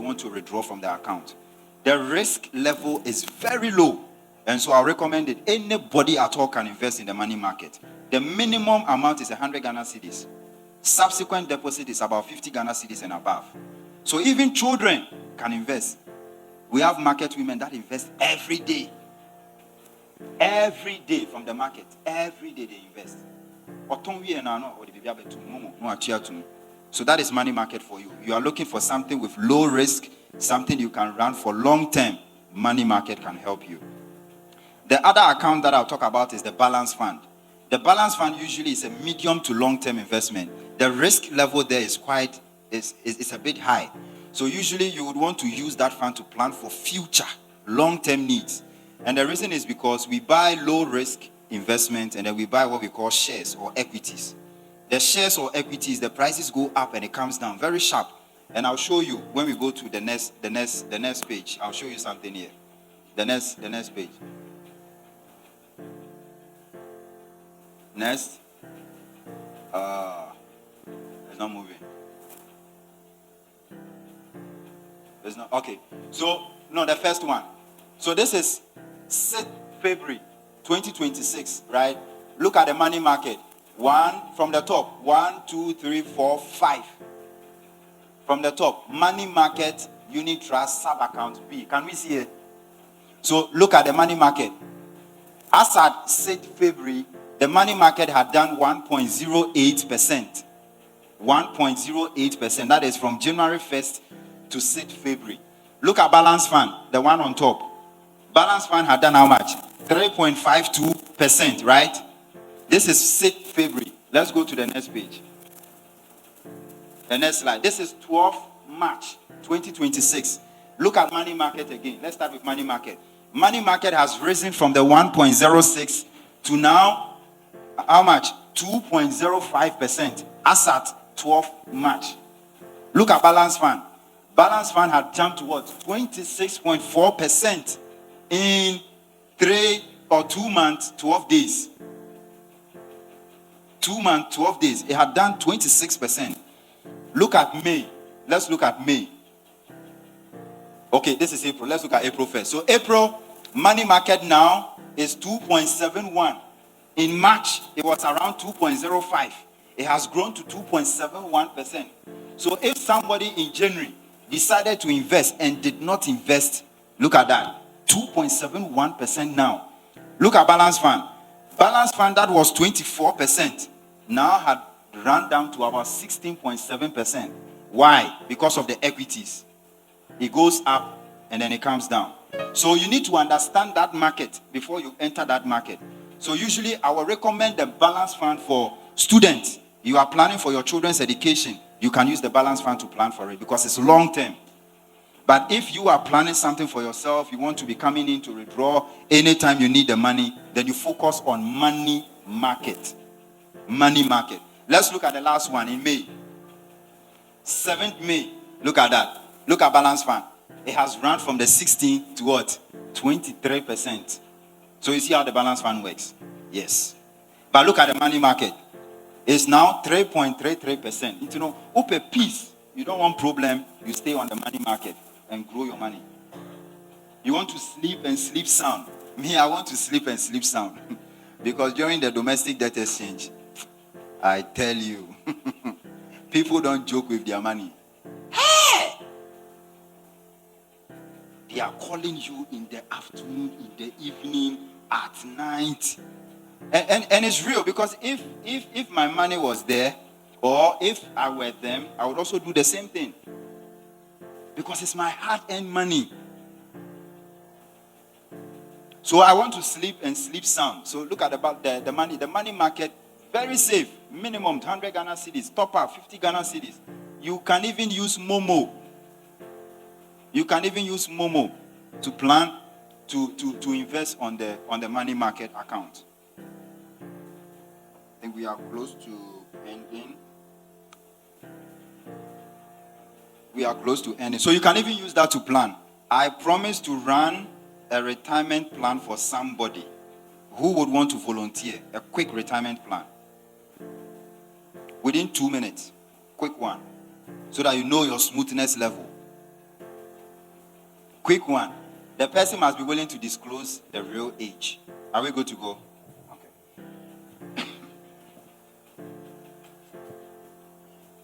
Speaker 1: want to withdraw from the account. The risk level is very low. And so I recommend it. Anybody at all can invest in the money market. The minimum amount is 100 Ghana cedis. Subsequent deposit is about 50 Ghana cedis and above. So even children can invest. We have market women that invest every day. Every day from the market. Every day they invest. So that is money market for you. You are looking for something with low risk, something you can run for long term. Money market can help you. The other account that I'll talk about is the balance fund. The balance fund usually is a medium to long term investment. The risk level there is quite is a bit high. So usually you would want to use that fund to plan for future long-term needs. And the reason is because we buy low-risk investment and then we buy what we call shares or equities. The shares or equities, the prices go up and it comes down very sharp. And I'll show you when we go to the next page. I'll show you something here. The next page. Next. It's not moving. It's not okay. So no, the first one. So this is 6th February 2026, right? Look at the money market. One from the top. 1, 2, 3, 4, 5. From the top, money market unit trust sub account B. Can we see it? So look at the money market. As at 6th February, the money market had done 1.08%. 1.08%. That is from January 1st to 6th February. Look at balance fund, the one on top. Balance fund had done how much? 3.52%, right? This is 6th February. Let's go to the next page. The next slide. This is 12th March 2026. Look at money market again. Let's start with money market. Money market has risen from the 1.06 to now how much? 2.05% as at 12th March. Look at balance fund. Balance fund had jumped to what? 26.4% in 3 or 2 months, 12 days. 2 months, 12 days. It had done 26%. Look at May. Let's look at May. Okay, this is April. Let's look at April first. So April, money market now is 2.71. In March, it was around 2.05. It has grown to 2.71%. So if somebody in January decided to invest and did not invest, look at that. 2.71% now. Look at balance fund. Balance fund that was 24% now had run down to about 16.7%. Why? Because of the equities. It goes up and then it comes down. So you need to understand that market before you enter that market. So usually I will recommend the balance fund for students. You are planning for your children's education. You can use the balance fund to plan for it because it's long term. But if you are planning something for yourself, you want to be coming in to withdraw anytime you need the money, then you focus on money market. Money market. Let's look at the last one in May. 7th May. Look at that. Look at balance fund. It has run from the 16 to what? 23%. So you see how the balance fund works? Yes. But look at the money market. It's now 3.33%. You know, up a piece. You don't want problem. You stay on the money market and grow your money. You want to sleep and sleep sound. Me, I want to sleep and sleep sound. Because during the domestic debt exchange, I tell you, people don't joke with their money. Hey! They are calling you in the afternoon, in the evening, at night. And it's real because if my money was there, or if I were them, I would also do the same thing. Because it's my hard-earned money. So I want to sleep and sleep sound. So look at the money. The money market, very safe. Minimum 100 Ghana cedis. Top up 50 Ghana cedis. You can even use Momo. You can even use Momo to plan to invest on the money market account. I think we are close to ending. We are close to ending. So you can even use that to plan. I promise to run a retirement plan for somebody who would want to volunteer. A quick retirement plan. Within 2 minutes. Quick one. So that you know your smoothness level. Quick one. The person must be willing to disclose the real age. Are we good to go? Okay.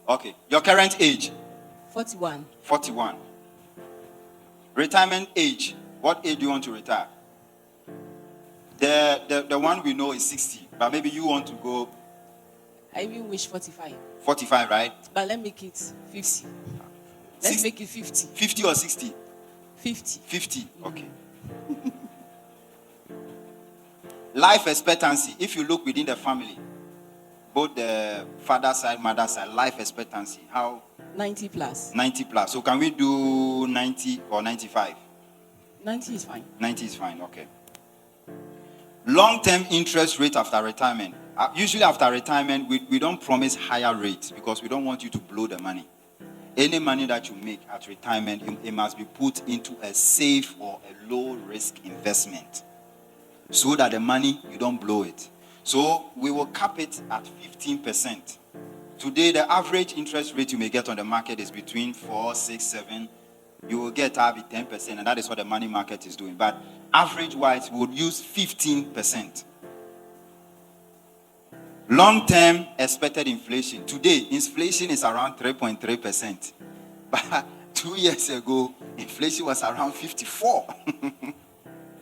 Speaker 1: Okay. Your current age?
Speaker 2: 41.
Speaker 1: 41. Retirement age. What age do you want to retire? The one we know is 60. But maybe you want to go...
Speaker 2: I even wish 45.
Speaker 1: 45, right?
Speaker 2: But let's make it 50. Let's make it 50.
Speaker 1: 50 or 60?
Speaker 2: 50.
Speaker 1: 50, okay. Life expectancy, if you look within the family, both the father side, mother side, life expectancy, how
Speaker 2: 90 plus.
Speaker 1: 90 plus. So can we do 90 or 95?
Speaker 2: 90 is fine.
Speaker 1: 90 is fine, okay. Long-term interest rate after retirement. Usually after retirement, we don't promise higher rates because we don't want you to blow the money. Any money that you make at retirement, it must be put into a safe or a low-risk investment so that the money, you don't blow it. So we will cap it at 15%. Today, the average interest rate you may get on the market is between 4, 6, 7. You will get 10%, and that is what the money market is doing. But average-wise, we would use 15%. Long-term expected inflation. Today, inflation is around 3.3%. But 2 years ago, inflation was around 54.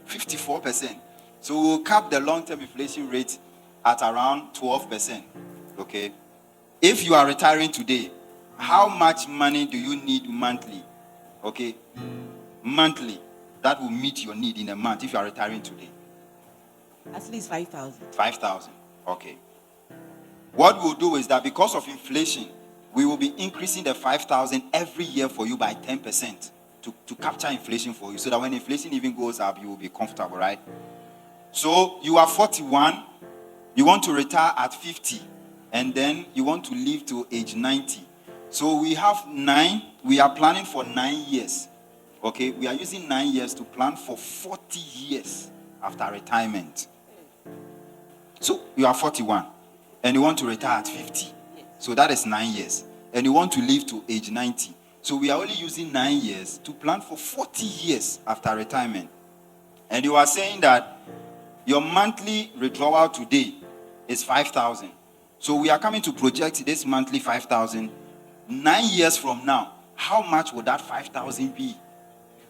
Speaker 1: 54%. So we'll cap the long-term inflation rate at around 12%. Okay? If you are retiring today, how much money do you need monthly? Okay? Monthly. That will meet your need in a month if you are retiring today.
Speaker 2: At least 5,000.
Speaker 1: 5,000. Okay. What we'll do is that because of inflation, we will be increasing the 5,000 every year for you by 10% to capture inflation for you, so that when inflation even goes up, you will be comfortable, right? So you are 41, you want to retire at 50, and then you want to live to age 90. So we have 9, we are planning for 9 years. Okay, we are using 9 years to plan for 40 years after retirement. So you are 41 and you want to retire at 50. So that is 9 years. And you want to live to age 90. So we are only using 9 years to plan for 40 years after retirement. And you are saying that your monthly withdrawal today is 5,000. So we are coming to project this monthly 5,000. 9 years from now, how much would that 5,000 be?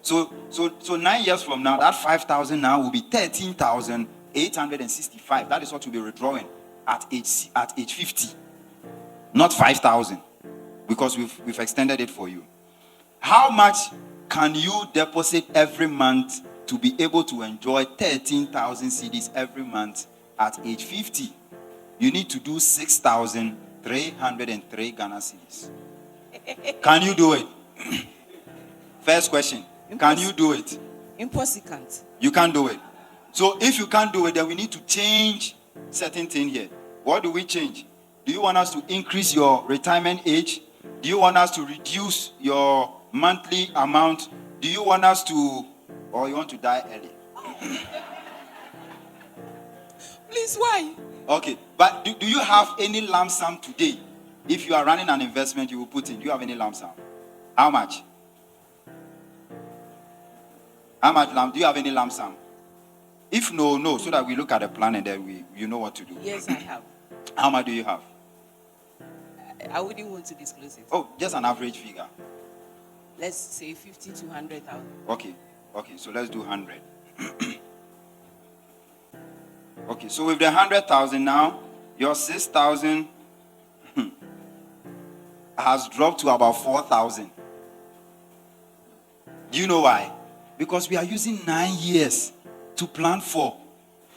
Speaker 1: So 9 years from now, that 5,000 now will be 13,865. That is what you'll be withdrawing at age 50. Not 5,000, because we've extended it for you. How much can you deposit every month to be able to enjoy 13,000 cedis every month at age 50? You need to do 6,303 Ghana cedis. Can you do it? First question. Can you do it?
Speaker 2: Impossible.
Speaker 1: You can't do it. So if you can't do it, then we need to change certain thing here. What do we change? Do you want us to increase your retirement age? Do you want us to reduce your monthly amount? Do you want us to, or you want to die early?
Speaker 2: Please, why?
Speaker 1: Okay, but do you have any lump sum today? If you are running an investment, you will put in. Do you have any lump sum? How much? How much lump? Do you have any lump sum? If no, so that we look at the plan and then you know what to do.
Speaker 2: Yes, I have.
Speaker 1: How much do you have?
Speaker 2: I wouldn't want to disclose it.
Speaker 1: Oh, just an average figure.
Speaker 2: Let's say 50 to 100,000.
Speaker 1: Okay, so let's do 100. Okay, so with the 100,000 now, your 6,000 has dropped to about 4,000. Do you know why? Because we are using 9 years to plan for.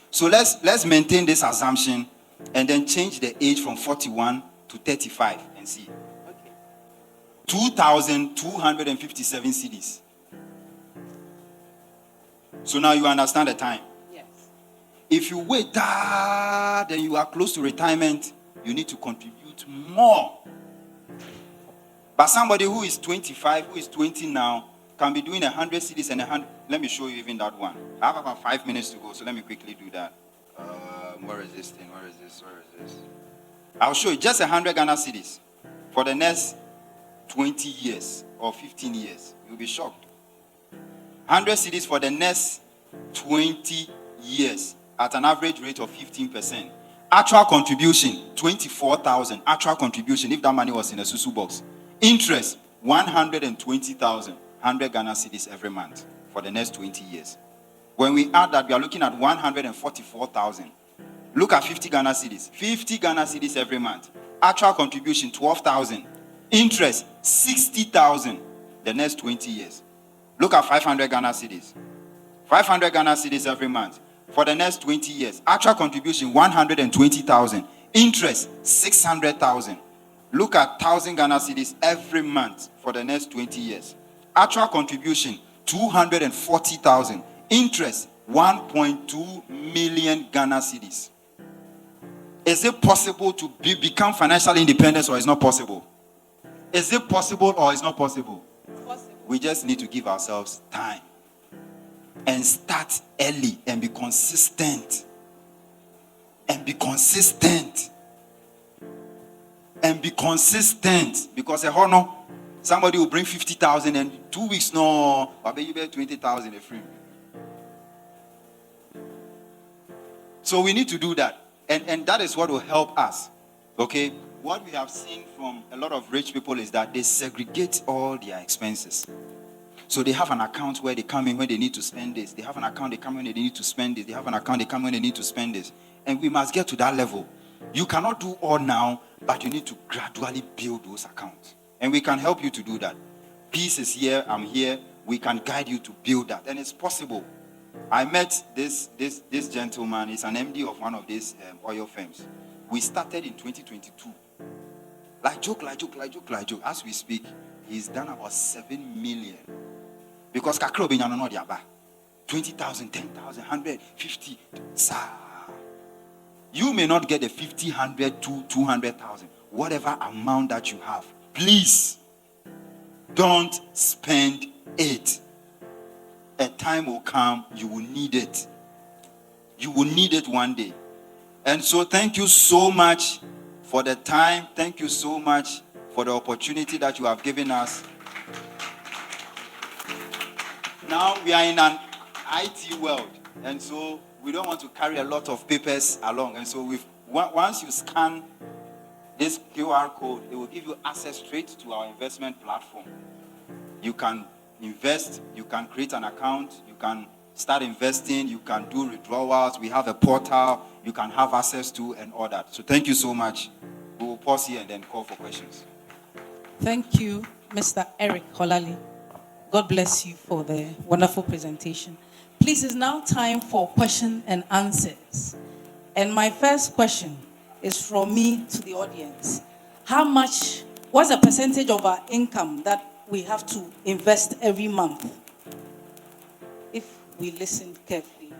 Speaker 1: So let's maintain this assumption and then change the age from 41 to 35 and see.
Speaker 2: Okay.
Speaker 1: 2,257 cedis. So now you understand the time.
Speaker 2: Yes.
Speaker 1: If you wait, then you are close to retirement, you need to contribute more. But somebody who is 25, who is 20 now, can be doing 100 cedis and 100. Let me show you even that one. I have about 5 minutes to go, so let me quickly do that. Where is this thing? Where is this? I'll show you just 100 Ghana cedis for the next 20 years or 15 years. You'll be shocked. 100 cedis for the next 20 years at an average rate of 15%. Actual contribution, 24,000. Actual contribution, if that money was in a susu box. Interest, 120,000. 100 Ghana cedis every month for the next 20 years. When we add that, we are looking at 144,000. Look at 50 Ghana cedis. 50 Ghana cedis every month. Actual contribution, 12,000. Interest, 60,000 the next 20 years. Look at 500 Ghana cedis. 500 Ghana cedis every month for the next 20 years. Actual contribution, 120,000. Interest, 600,000. Look at 1,000 Ghana cedis every month for the next 20 years. Actual contribution, 240,000. Interest, 1.2 million Ghana cedis. Is it possible to become financially independent, or is not possible? Is it possible or is not possible?
Speaker 2: Possible.
Speaker 1: We just need to give ourselves time and start early and be consistent. And be consistent. And be consistent. Because somebody will bring 50,000 and 2 weeks, no, but you bet 20,000 a free. So we need to do that. And that is what will help us. Okay? What we have seen from a lot of rich people is that they segregate all their expenses. So they have an account where they come in when they need to spend this. They have an account they come in when they need to spend this. They have an account they come when they need to spend this. And we must get to that level. You cannot do all now, but you need to gradually build those accounts. And we can help you to do that. Peace is here, I'm here. We can guide you to build that. And it's possible. I met this gentleman. He's an MD of one of these oil firms. We started in 2022. Like joke. As we speak, he's done about 7 million. Because kakro be no dia ba. 20,000, 10,000, 100, 50. You may not get the 50, 100, 200,000. Whatever amount that you have, please don't spend it. A time will come, you will need it. You will need it one day. And so thank you so much for the time. Thank you so much for the opportunity that you have given us. Now we are in an IT world, and so we don't want to carry a lot of papers along. And so once you scan this QR code, it will give you access straight to our investment platform. You can invest, you can create an account, you can start investing, you can do withdrawals. We have a portal you can have access to and all that. So thank you so much. We will pause here and then call for questions.
Speaker 2: Thank you, Mr. Eric Worlali. God bless you for the wonderful presentation. Please, it's now time for question and answers. And my first question is from me to the audience. What's the percentage of our income that we have to invest every month? If we listen carefully.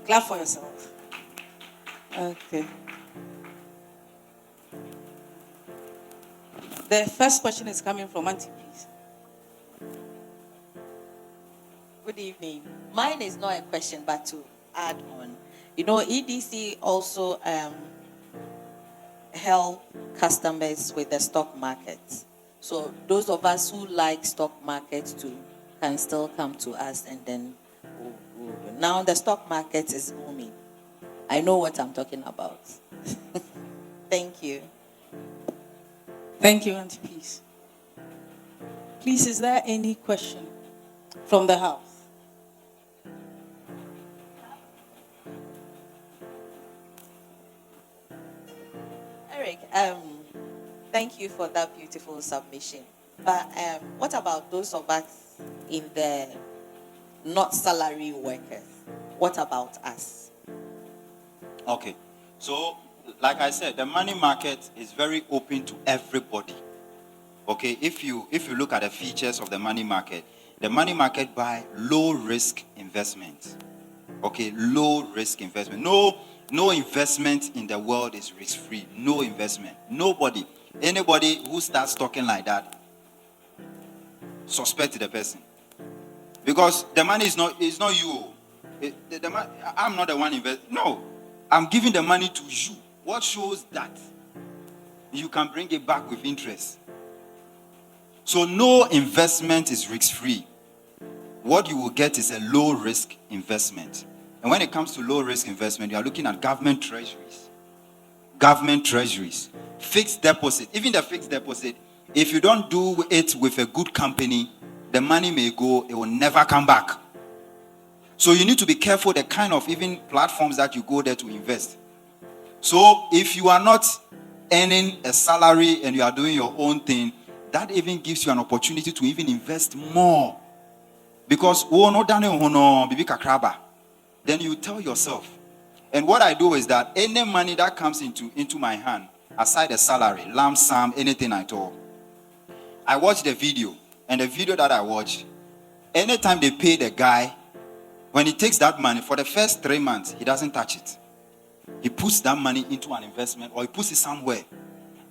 Speaker 2: Clap for yourself. Okay. The first question is coming from Auntie, please.
Speaker 3: Good evening. Mine is not a question, but to add on. You know, EDC also help customers with the stock market. So those of us who like stock markets too can still come to us, and then now the stock market is booming. I know what I'm talking about. Thank you.
Speaker 2: Thank you, Auntie, please. Please, is there any question from the house?
Speaker 3: Eric, thank you for that beautiful submission. But what about those of us in the not salary workers? What about us?
Speaker 1: Okay. So, like I said, the money market is very open to everybody. Okay, if you look at the features of the money market buy low risk investment. Okay, low risk investment. No investment in the world is risk free. No investment. Anybody who starts talking like that, suspect the person, because the money is not you. I'm not the one investing. No, I'm giving the money to you. What shows that you can bring it back with interest? So no investment is risk-free. What you will get is a low-risk investment. And when it comes to low-risk investment, you are looking at government treasuries, fixed deposit. Even the fixed deposit, if you don't do it with a good company, the money may go, it will never come back. So you need to be careful the kind of even platforms that you go there to invest. So if you are not earning a salary and you are doing your own thing, that even gives you an opportunity to even invest more. Because then you tell yourself. And what I do is that any money that comes into my hand, aside the salary, lump sum, anything at all. I watched the video, and the video that I watched, anytime they pay the guy, when he takes that money, for the first 3 months, he doesn't touch it. He puts that money into an investment, or he puts it somewhere.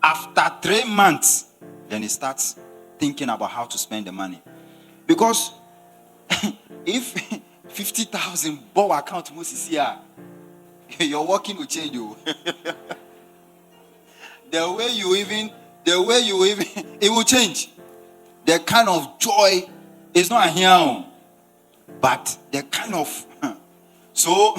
Speaker 1: After 3 months, then he starts thinking about how to spend the money. Because if 50,000 bow account most here, your working will change you. the way you even, it will change. The kind of joy is not here, but the kind of so.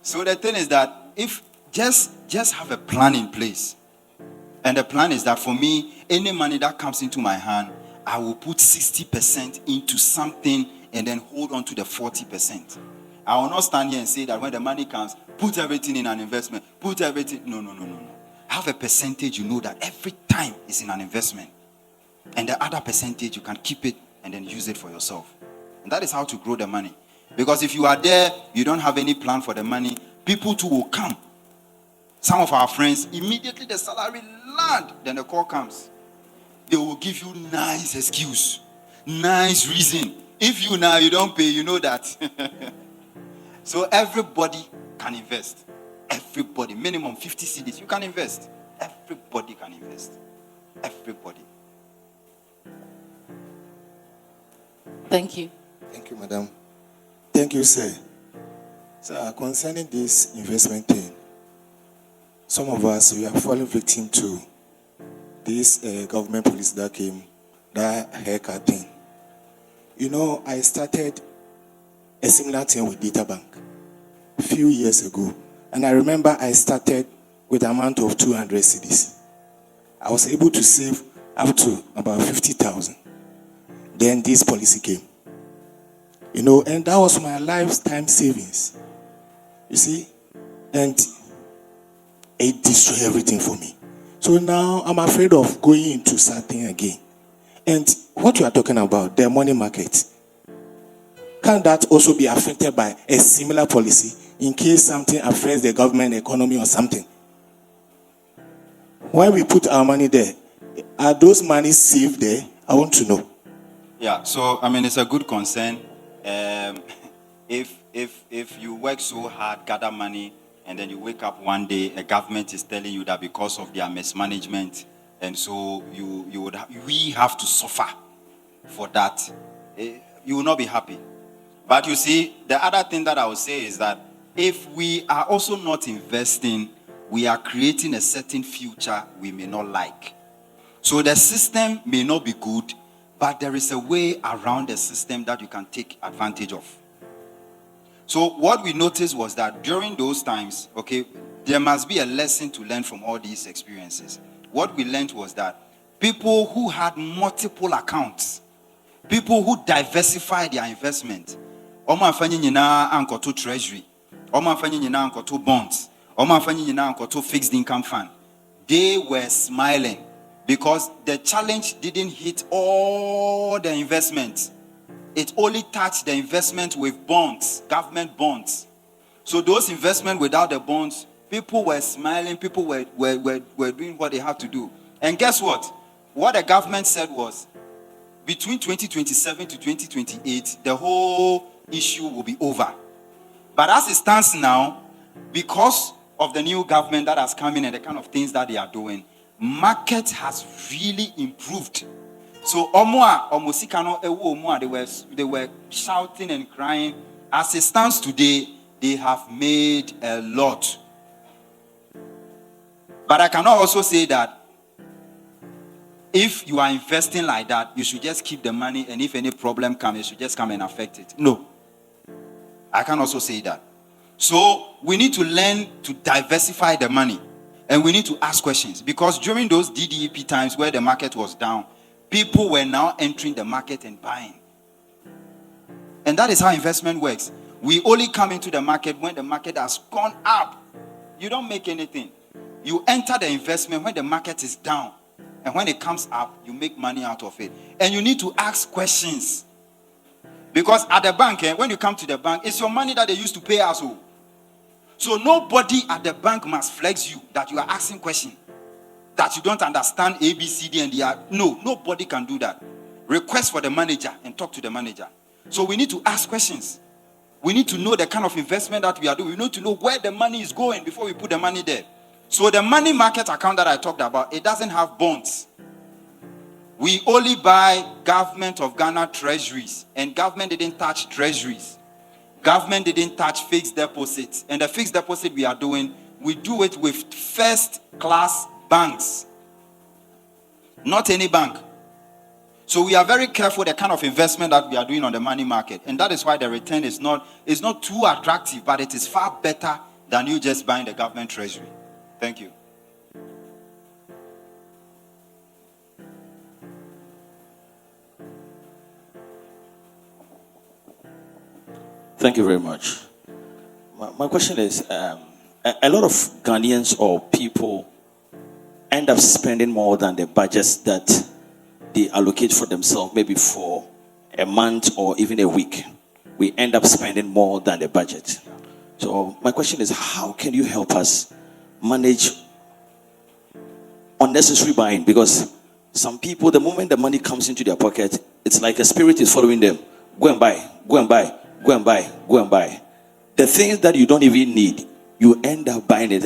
Speaker 1: So the thing is that if just have a plan in place, and the plan is that for me, any money that comes into my hand, I will put 60% into something and then hold on to the 40%. I will not stand here and say that when the money comes, put everything in an investment. Put everything. No. Have a percentage you know that every time is in an investment. And the other percentage you can keep it and then use it for yourself. And that is how to grow the money. Because if you are there, you don't have any plan for the money, people too will come. Some of our friends, immediately the salary land, then the call comes. They will give you nice excuse, nice reason. If you don't pay, you know that. So everybody can invest. Everybody, minimum 50 cedis, you can invest. Everybody can invest. Everybody.
Speaker 2: Thank you.
Speaker 4: Thank you, madam. Thank you, sir. So concerning this investment thing, some of us, we are falling victim to this government police that came, that haircut thing. You know, I started a similar thing with Data Bank a few years ago. And I remember I started with an amount of 200 cedis. I was able to save up to about 50,000. Then this policy came. You know, and that was my lifetime savings. You see? And it destroyed everything for me. So now I'm afraid of going into something again. And what you are talking about, the money market, can that also be affected by a similar policy in case something affects the government economy or something? When we put our money there, are those monies saved there? I want to know.
Speaker 1: Yeah, so I mean, it's a good concern. If you work so hard, gather money, and then you wake up one day, a government is telling you that because of their mismanagement, and so we have to suffer for that, you will not be happy. But you see, the other thing that I would say is that if we are also not investing, we are creating a certain future we may not like. So the system may not be good, but there is a way around the system that you can take advantage of. So what we noticed was that during those times, okay, there must be a lesson to learn from all these experiences. What we learned was that people who had multiple accounts, people who diversified their investment, Oma afanyi nyina ankoto treasury, Oma afanyi nyina ankoto bonds, Oma afanyi nyina ankoto fixed income fund, they were smiling because the challenge didn't hit all the investments. It only touched the investment with bonds, government bonds. So those investments without the bonds, people were smiling, people were doing what they had to do. And guess what? What the government said was, between 2027 to 2028, the whole issue will be over. But as it stands now, because of the new government that has come in and the kind of things that they are doing, market has really improved. So they were shouting and crying. As it stands today, they have made a lot. But I cannot also say that if you are investing like that, you should just keep the money, and if any problem comes, you should just come and affect it. No. I can also say that. So we need to learn to diversify the money, and we need to ask questions, because during those DDEP times where the market was down, people were now entering the market and buying. And that is how investment works. We only come into the market when the market has gone up. You don't make anything. You enter the investment when the market is down. And when it comes up, you make money out of it. And you need to ask questions. Because at the bank, when you come to the bank, it's your money that they used to pay us. So nobody at the bank must flex you that you are asking questions, that you don't understand A, B, C, D, and D. No, nobody can do that. Request for the manager and talk to the manager. So we need to ask questions. We need to know the kind of investment that we are doing. We need to know where the money is going before we put the money there. So the money market account that I talked about, it doesn't have bonds. We only buy government of Ghana treasuries, and government didn't touch treasuries. Government didn't touch fixed deposits. And the fixed deposit we are doing, we do it with first class banks, not any bank. So we are very careful the kind of investment that we are doing on the money market. And that is why the return is not too attractive, but it is far better than you just buying the government treasury. Thank you.
Speaker 5: Thank you very much. My question is, a lot of Ghanaians or people end up spending more than the budgets that they allocate for themselves, maybe for a month or even a week. We end up spending more than the budget. So my question is, how can you help us manage unnecessary buying? Because some people, the moment the money comes into their pocket, it's like a spirit is following them. Go and buy, go and buy, go and buy, go and buy. The things that you don't even need, you end up buying it.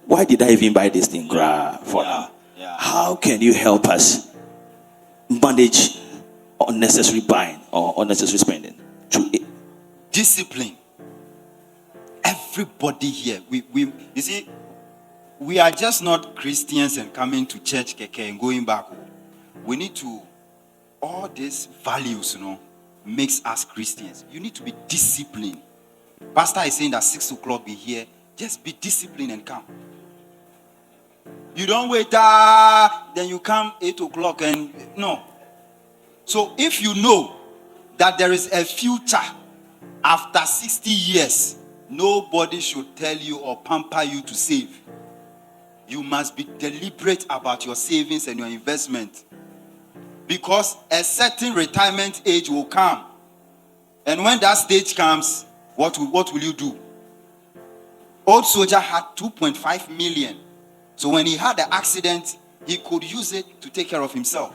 Speaker 5: Why did I even buy this thing for now?
Speaker 1: Yeah.
Speaker 5: How can you help us manage unnecessary buying or unnecessary spending?
Speaker 1: Discipline. Everybody here, you see, we are just not Christians and coming to church and going back home. We need to, all these values, makes us Christians. You need to be disciplined. Pastor is saying that 6 o'clock be here. Just be disciplined and come. You don't wait, then you come 8 o'clock and no. So if you know that there is a future after 60 years, nobody should tell you or pamper you to save. You must be deliberate about your savings and your investment. Because a certain retirement age will come. And when that stage comes, what will you do? Old soldier had 2.5 million. So when he had the accident, he could use it to take care of himself.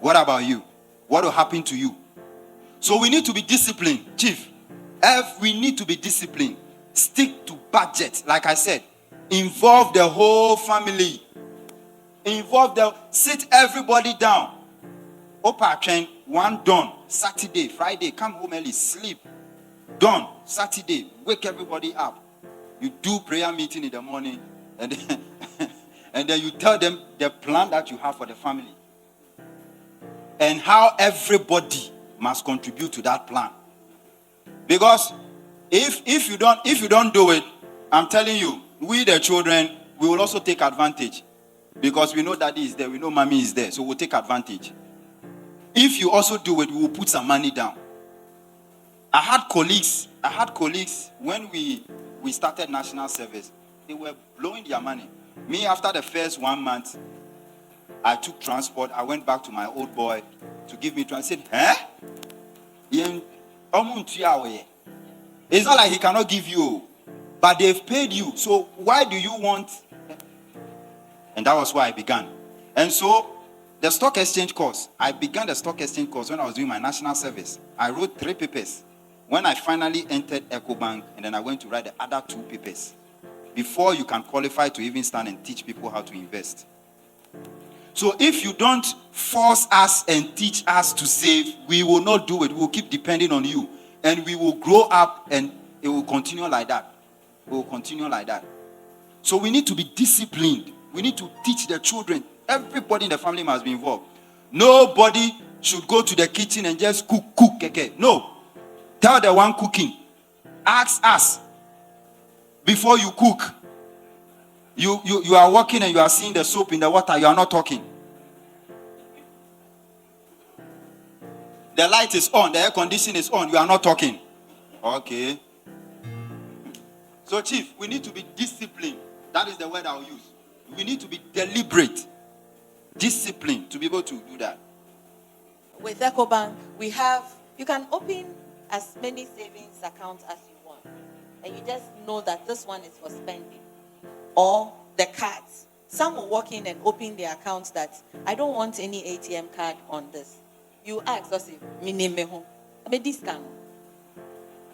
Speaker 1: What about you? What will happen to you? So we need to be disciplined, Chief. We need to be disciplined. Stick to budget. Like I said, involve the whole family. Sit everybody down. Opa train, one done. Saturday, Friday, come home early, sleep. Done. Saturday, wake everybody up. You do prayer meeting in the morning, and then you tell them the plan that you have for the family. And how everybody must contribute to that plan. Because if you don't do it, I'm telling you, we the children, we will also take advantage. Because we know daddy is there, we know mommy is there, so we'll take advantage. If you also do it, we will put some money down. I had colleagues when we started national service, they were blowing their money. Me, after the first 1 month, I took transport. I went back to my old boy to give me transport. I said, it's not like he cannot give you, but they've paid you. So why do you want? And that was why I began. And so the stock exchange course, I began the stock exchange course when I was doing my national service. I wrote 3 papers. When I finally entered EcoBank, and then I went to write the other 2 papers. Before you can qualify to even stand and teach people how to invest. So if you don't force us and teach us to save, we will not do it. We will keep depending on you. And we will grow up and it will continue like that. It will continue like that. So we need to be disciplined. We need to teach the children. Everybody in the family must be involved. Nobody should go to the kitchen and just cook. No. Tell the one cooking. Ask us before you cook. You are walking and you are seeing the soap in the water. You are not talking. The light is on. The air conditioning is on. You are not talking. Okay. So, Chief, we need to be disciplined. That is the word I'll use. We need to be deliberate. Discipline to be able to do that.
Speaker 3: With EcoBank, you can open as many savings accounts as you want. and you just know that this one is for spending. Or the cards. Some will walk in and open their accounts that I don't want any ATM card on this. You ask us if discount.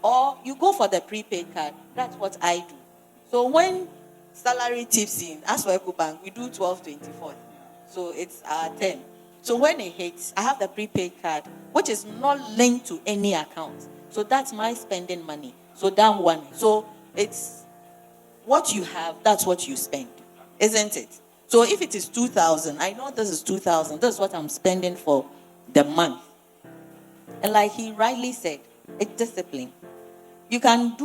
Speaker 3: Or you go for the prepaid card. That's what I do. So when salary tips in, as for EcoBank, we do 12/24. So it's our 10. So when it hits, I have the prepaid card, which is not linked to any account. So that's my spending money. So that one. So it's what you have, that's what you spend, isn't it? So if it is 2,000, I know this is 2,000. This is what I'm spending for the month. And like he rightly said, it's discipline. You can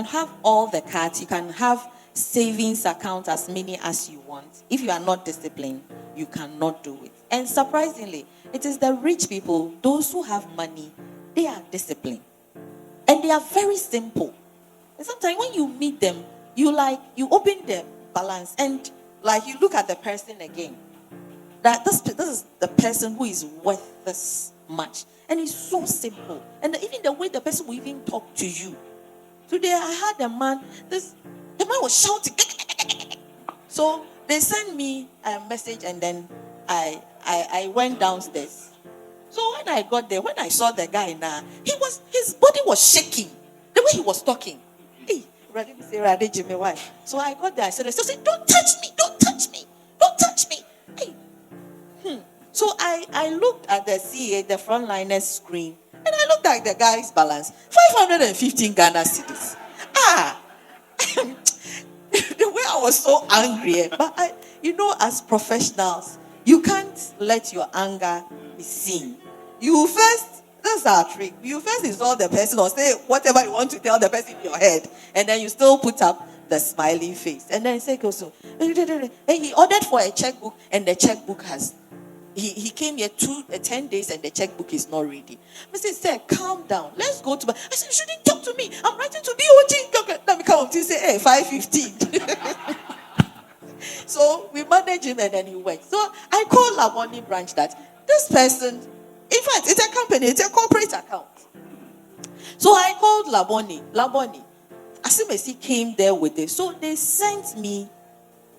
Speaker 3: have all the cards, you can have savings accounts as many as you want. If you are not disciplined, you cannot do it. And surprisingly, it is the rich people, those who have money, they are disciplined. And they are very simple. And sometimes when you meet them, you open the balance and like you look at the person again. That this is the person who is worth this much. And it's so simple. And even the way the person will even talk to you. Today I had a man, the man was shouting. So they sent me a message and then I went downstairs. So when I got there, when I saw the guy now, his body was shaking. The way he was talking. Hey, Jimmy, why? So I got there, I said, don't touch me, don't touch me, don't touch me. Hey. So I looked at the CA, the frontliner's screen, and I looked at the guy's balance, 515 Ghana cedis. The way I was so angry, but as professionals, you can't let your anger be seen. That's our trick. You first insult the person or say whatever you want to tell the person in your head, and then you still put up the smiling face. And then say, and he ordered for a checkbook, and the checkbook he came here 10 days, and the checkbook is not ready. I said, calm down. Let's go to. I said, you shouldn't talk to me. I'm writing to BOG. Let me come up to say, hey, 515. So we managed him, and then he went. So I called Laboni branch that this person, in fact, it's a company, it's a corporate account. So I called Laboni. Asimesi came there with it. So they sent me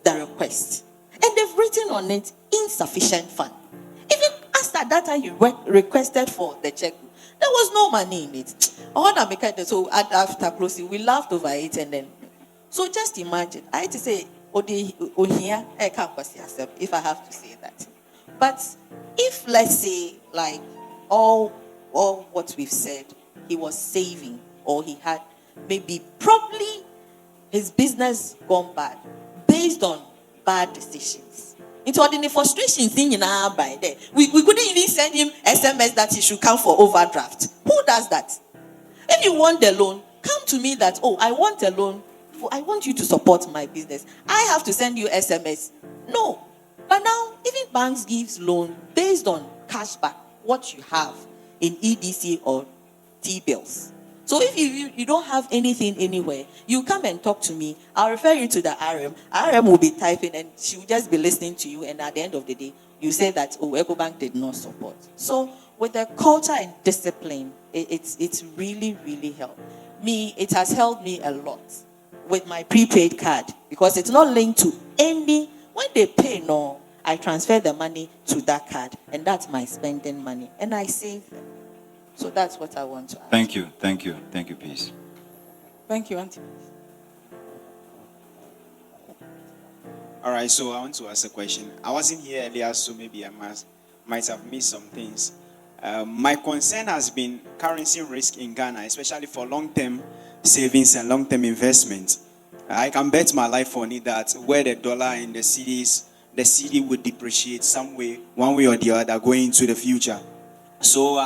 Speaker 3: the request. And they've written on it, insufficient fund. Even after that time you requested for the checkbook, there was no money in it. So after closing, we laughed over it and then. So just imagine, I had to say, if I have to say that. But if, let's say, like all what we've said, he was saving or he had maybe probably his business gone bad based on bad decisions. Into ordinary frustrations in by there. We couldn't even send him SMS that he should come for overdraft. Who does that? If you want the loan, come to me that, I want a loan. I want you to support my business. I have to send you SMS. No. But now, even banks gives loan based on cashback, what you have in EDC or T-bills. So if you don't have anything anywhere, you come and talk to me. I'll refer you to the RM. RM will be typing and she will just be listening to you. And at the end of the day, you say that, EcoBank did not support. So with the culture and discipline, it's really, really helped. It has helped me a lot with my prepaid card because it's not linked to any. When they pay, no, I transfer the money to that card. And that's my spending money. And I save them. So that's what I want to ask.
Speaker 1: Thank you, peace.
Speaker 2: Thank you, Auntie.
Speaker 6: All right, so I want to ask a question. I wasn't here earlier, so maybe I might have missed some things. My concern has been currency risk in Ghana, especially for long-term savings and long-term investment. I can bet my life on it that where the dollar and the CD would depreciate some way, one way or the other, going into the future. So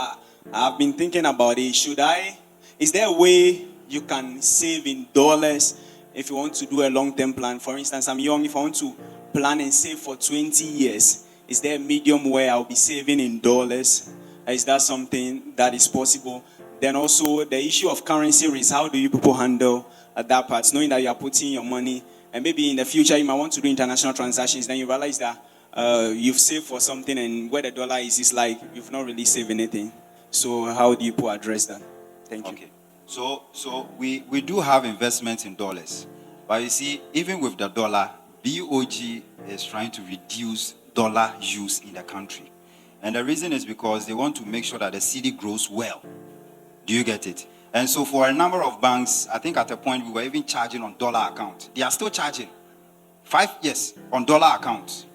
Speaker 6: I've been thinking about it. Is there a way you can save in dollars if you want to do a long-term plan? For instance, I'm young. If I want to plan and save for 20 years, is there a medium where I'll be saving in dollars? Is that something that is possible? Then also the issue of currency risk. How do you people handle that part? Knowing that you are putting your money and maybe in the future you might want to do international transactions. Then you realize that you've saved for something and where the dollar is like you've not really saved anything. So how do you address that? Thank you.
Speaker 1: Okay. So we do have investments in dollars. But you see, even with the dollar, BOG is trying to reduce dollar use in the country. And the reason is because they want to make sure that the city grows well. Do you get it? And so for a number of banks, I think at a point we were even charging on dollar account. They are still charging 5 years on dollar accounts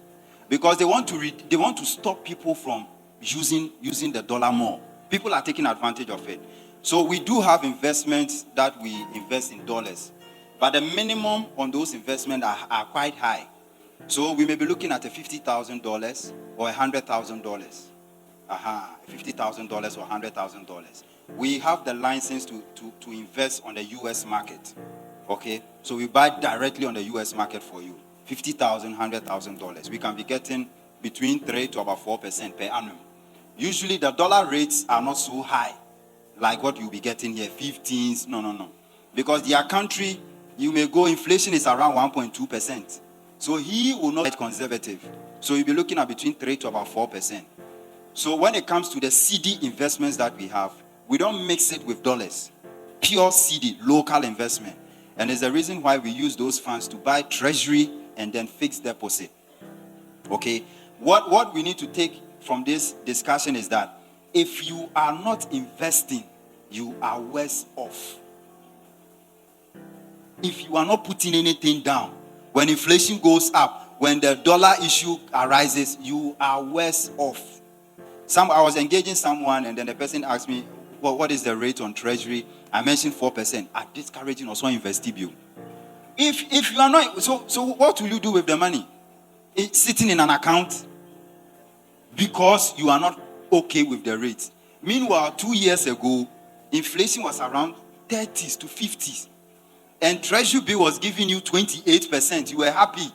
Speaker 1: because they want to stop people from using the dollar more. People are taking advantage of it. So we do have investments that we invest in dollars, but the minimum on those investments are quite high. So we may be looking at a $50,000 or $100,000. $50,000 or $100,000. We have the license to invest on the U.S. market. Okay, so we buy directly on the U.S. market for you. $50,000, $100,000. We can be getting between 3 to about 4% per annum. Usually the dollar rates are not so high like what you'll be getting here, 15s. No. Because their country, you may go, inflation is around 1.2%. So he will not get conservative. So you'll be looking at between 3 to about 4%. So when it comes to the CD investments that we have, we don't mix it with dollars. Pure CD, local investment. And it's the reason why we use those funds to buy treasury and then fixed deposit. Okay? What we need to take from this discussion is that if you are not investing, you are worse off. If you are not putting anything down, when inflation goes up, when the dollar issue arises, you are worse off. I was engaging someone and then the person asked me, well, what is the rate on treasury? I mentioned 4%. I'm discouraging also investible. If you are not, so what will you do with the money? It's sitting in an account because you are not okay with the rate. Meanwhile, 2 years ago, inflation was around 30s to 50s. And treasury bill was giving you 28%. You were happy.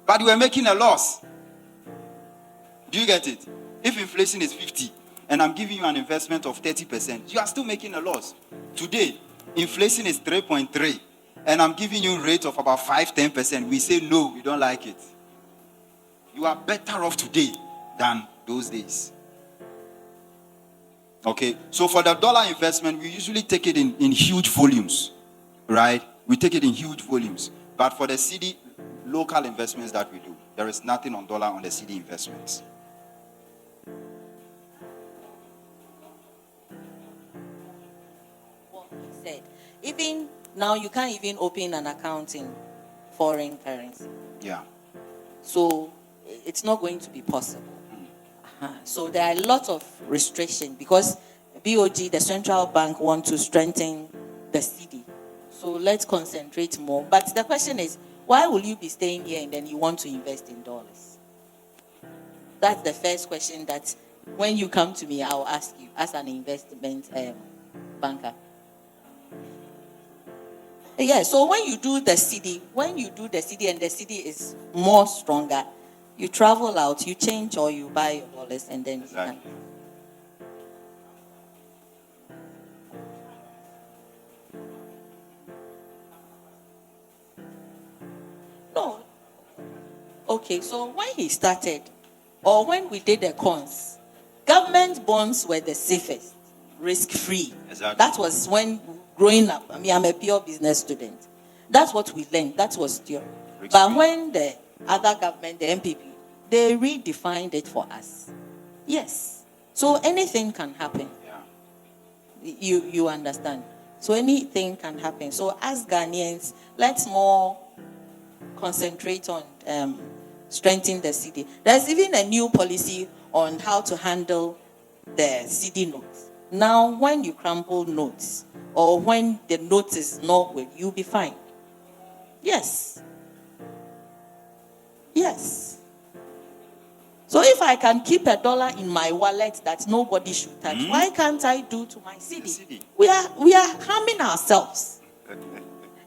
Speaker 1: But you were making a loss. Do you get it? If inflation is 50 and I'm giving you an investment of 30%, you are still making a loss. Today, inflation is 3.3 and I'm giving you a rate of about 5-10%. We say no, we don't like it. You are better off today than those days. Okay, so for the dollar investment, we usually take it in huge volumes, right? We take it in huge volumes. But for the CD local investments that we do, there is nothing on dollar on the CD investments.
Speaker 3: What he said. Even now, you can't even open an account in foreign currency.
Speaker 1: Yeah.
Speaker 3: So it's not going to be possible. So there are a lot of restrictions because BOG, the central bank, want to strengthen the CD. So let's concentrate more. But the question is, why will you be staying here and then you want to invest in dollars? That's the first question that when you come to me, I'll ask you as an investment banker. Yeah, so when you do the CD and the CD is more stronger, you travel out, you change or you buy your dollars and then
Speaker 1: Exactly.
Speaker 3: you can. No. Okay, so when he started, or when we did the cons, government bonds were the safest, risk-free.
Speaker 1: Exactly.
Speaker 3: That was when growing up. I mean, I'm a pure business student. That's what we learned. That was theory. But when the other government, the MPP, they redefined it for us. Yes. So anything can happen.
Speaker 1: Yeah.
Speaker 3: You understand? So anything can happen. So as Ghanaians, let's more concentrate on strengthening the CD. There's even a new policy on how to handle the CD notes. Now, when you crumple notes or when the note is not with, you'll be fine. Yes. Yes. So if I can keep $1 in my wallet that nobody should touch, why can't I do to my CD? We are harming ourselves.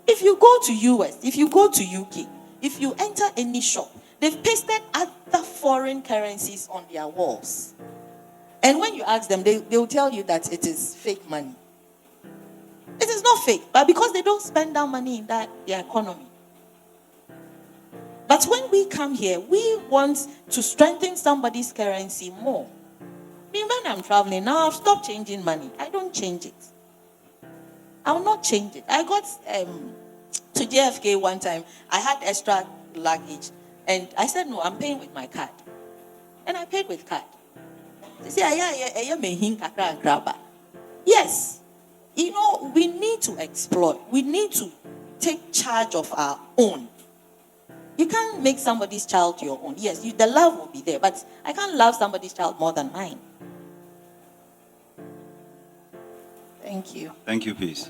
Speaker 3: If you go to US, if you go to UK, if you enter any shop, they've pasted other foreign currencies on their walls. And when you ask them, they will tell you that it is fake money. It is not fake, but because they don't spend that money in their economy. But when we come here, we want to strengthen somebody's currency more. I mean, when I'm traveling now, I've stopped changing money. I don't change it. I'll not change it. I got to JFK one time. I had extra luggage, and I said, no, I'm paying with my card. And I paid with card. They say, yes. You know, we need to exploit. We need to take charge of our own. You can't make somebody's child your own. Yes, the love will be there, but I can't love somebody's child more than mine. Thank you.
Speaker 1: Thank you, please.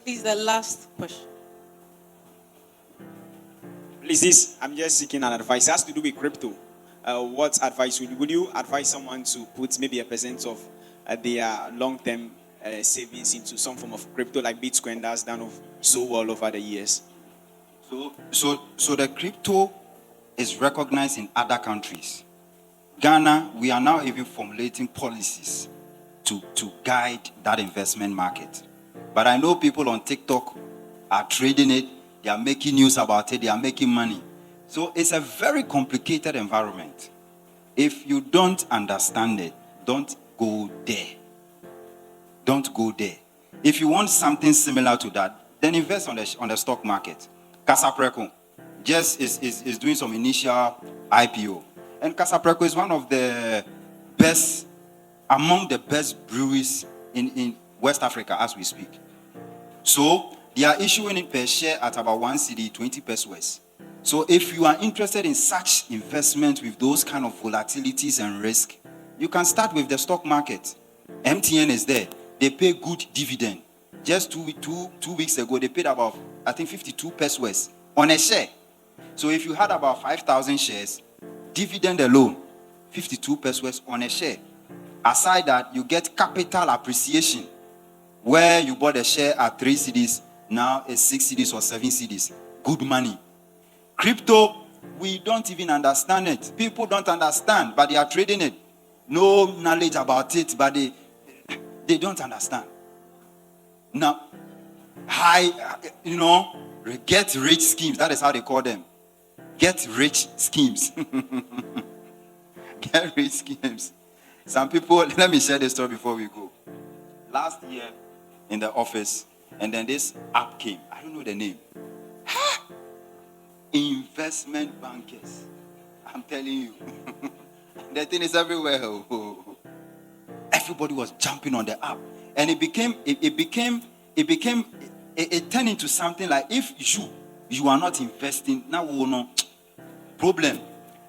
Speaker 2: Please, the last question.
Speaker 6: Please, I'm just seeking an advice. It has to do with crypto. What advice would you advise someone to put maybe a percent of their long-term savings into some form of crypto like Bitcoin that's done so well over the years?
Speaker 1: So the crypto is recognized in other countries. Ghana, we are now even formulating policies to guide that investment market. But I know people on TikTok are trading it. They are making news about it. They are making money. So it's a very complicated environment. If you don't understand it, don't go there. Don't go there. If you want something similar to that, then invest on the stock market. Casapreco just is doing some initial IPO. And Casapreco is one of the best, among the best breweries in West Africa as we speak. So they are issuing it per share at about 1 cedi, 20 pesos. So if you are interested in such investment with those kind of volatilities and risk, you can start with the stock market. MTN is there. They pay good dividend. Just two weeks ago, they paid about, I think, 52 pesos on a share. So if you had about 5,000 shares, dividend alone, 52 pesos on a share. Aside that, you get capital appreciation, where you bought a share at 3 cedis, now it's 6 cedis or 7 cedis. Good money. Crypto, we don't even understand it. People don't understand, but they are trading it. No knowledge about it, but they don't understand. Now, get rich schemes. That is how they call them. Get rich schemes. Get rich schemes. Some people, let me share this story before we go. Last year in the office, and then this app came. I don't know the name. Investment bankers. I'm telling you. The thing is everywhere. Everybody was jumping on the app. And it turned into something like, if you are not investing, now we will know problem.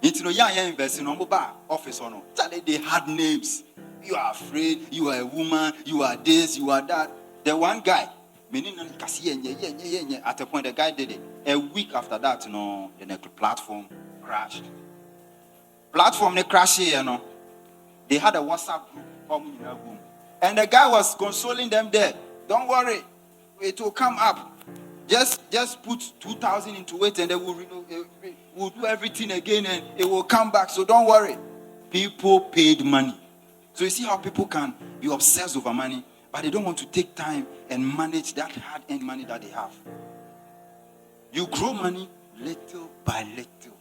Speaker 1: Into investing on mobile office or no. They had names. You are afraid, you are a woman, you are this, you are that. The one guy, at a point the guy did it. A week after that, the platform crashed. Platform they crashed here, They had a WhatsApp group. And the guy was consoling them there. Don't worry, it will come up. Just put 2,000 into it, and they will do everything again, and it will come back. So don't worry. People paid money. So you see how people can be obsessed over money, but they don't want to take time and manage that hard-earned money that they have. You grow money little by little.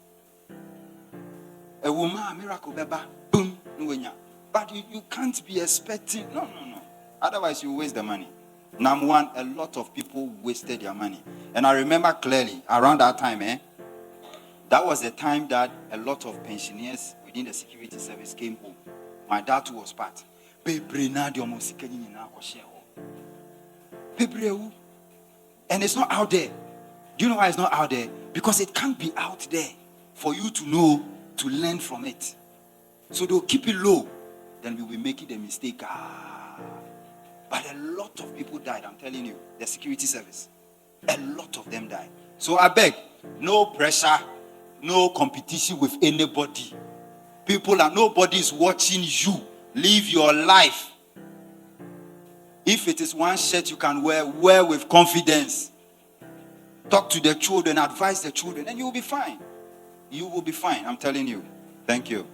Speaker 1: A woman, a miracle, boom, but you can't be expecting. No. Otherwise, you waste the money. Number one, a lot of people wasted their money. And I remember clearly, around that time, that was the time that a lot of pensioners within the security service came home. My dad too was part. And it's not out there. Do you know why it's not out there? Because it can't be out there for you to know, to learn from it. So they'll keep it low. Then we will make it a mistake. But a lot of people died, I'm telling you. The security service. A lot of them died. So I beg, no pressure, no competition with anybody. Nobody is watching you. Live your life. If it is one shirt you can wear with confidence. Talk to the children, advise the children, and you will be fine. You will be fine, I'm telling you. Thank you.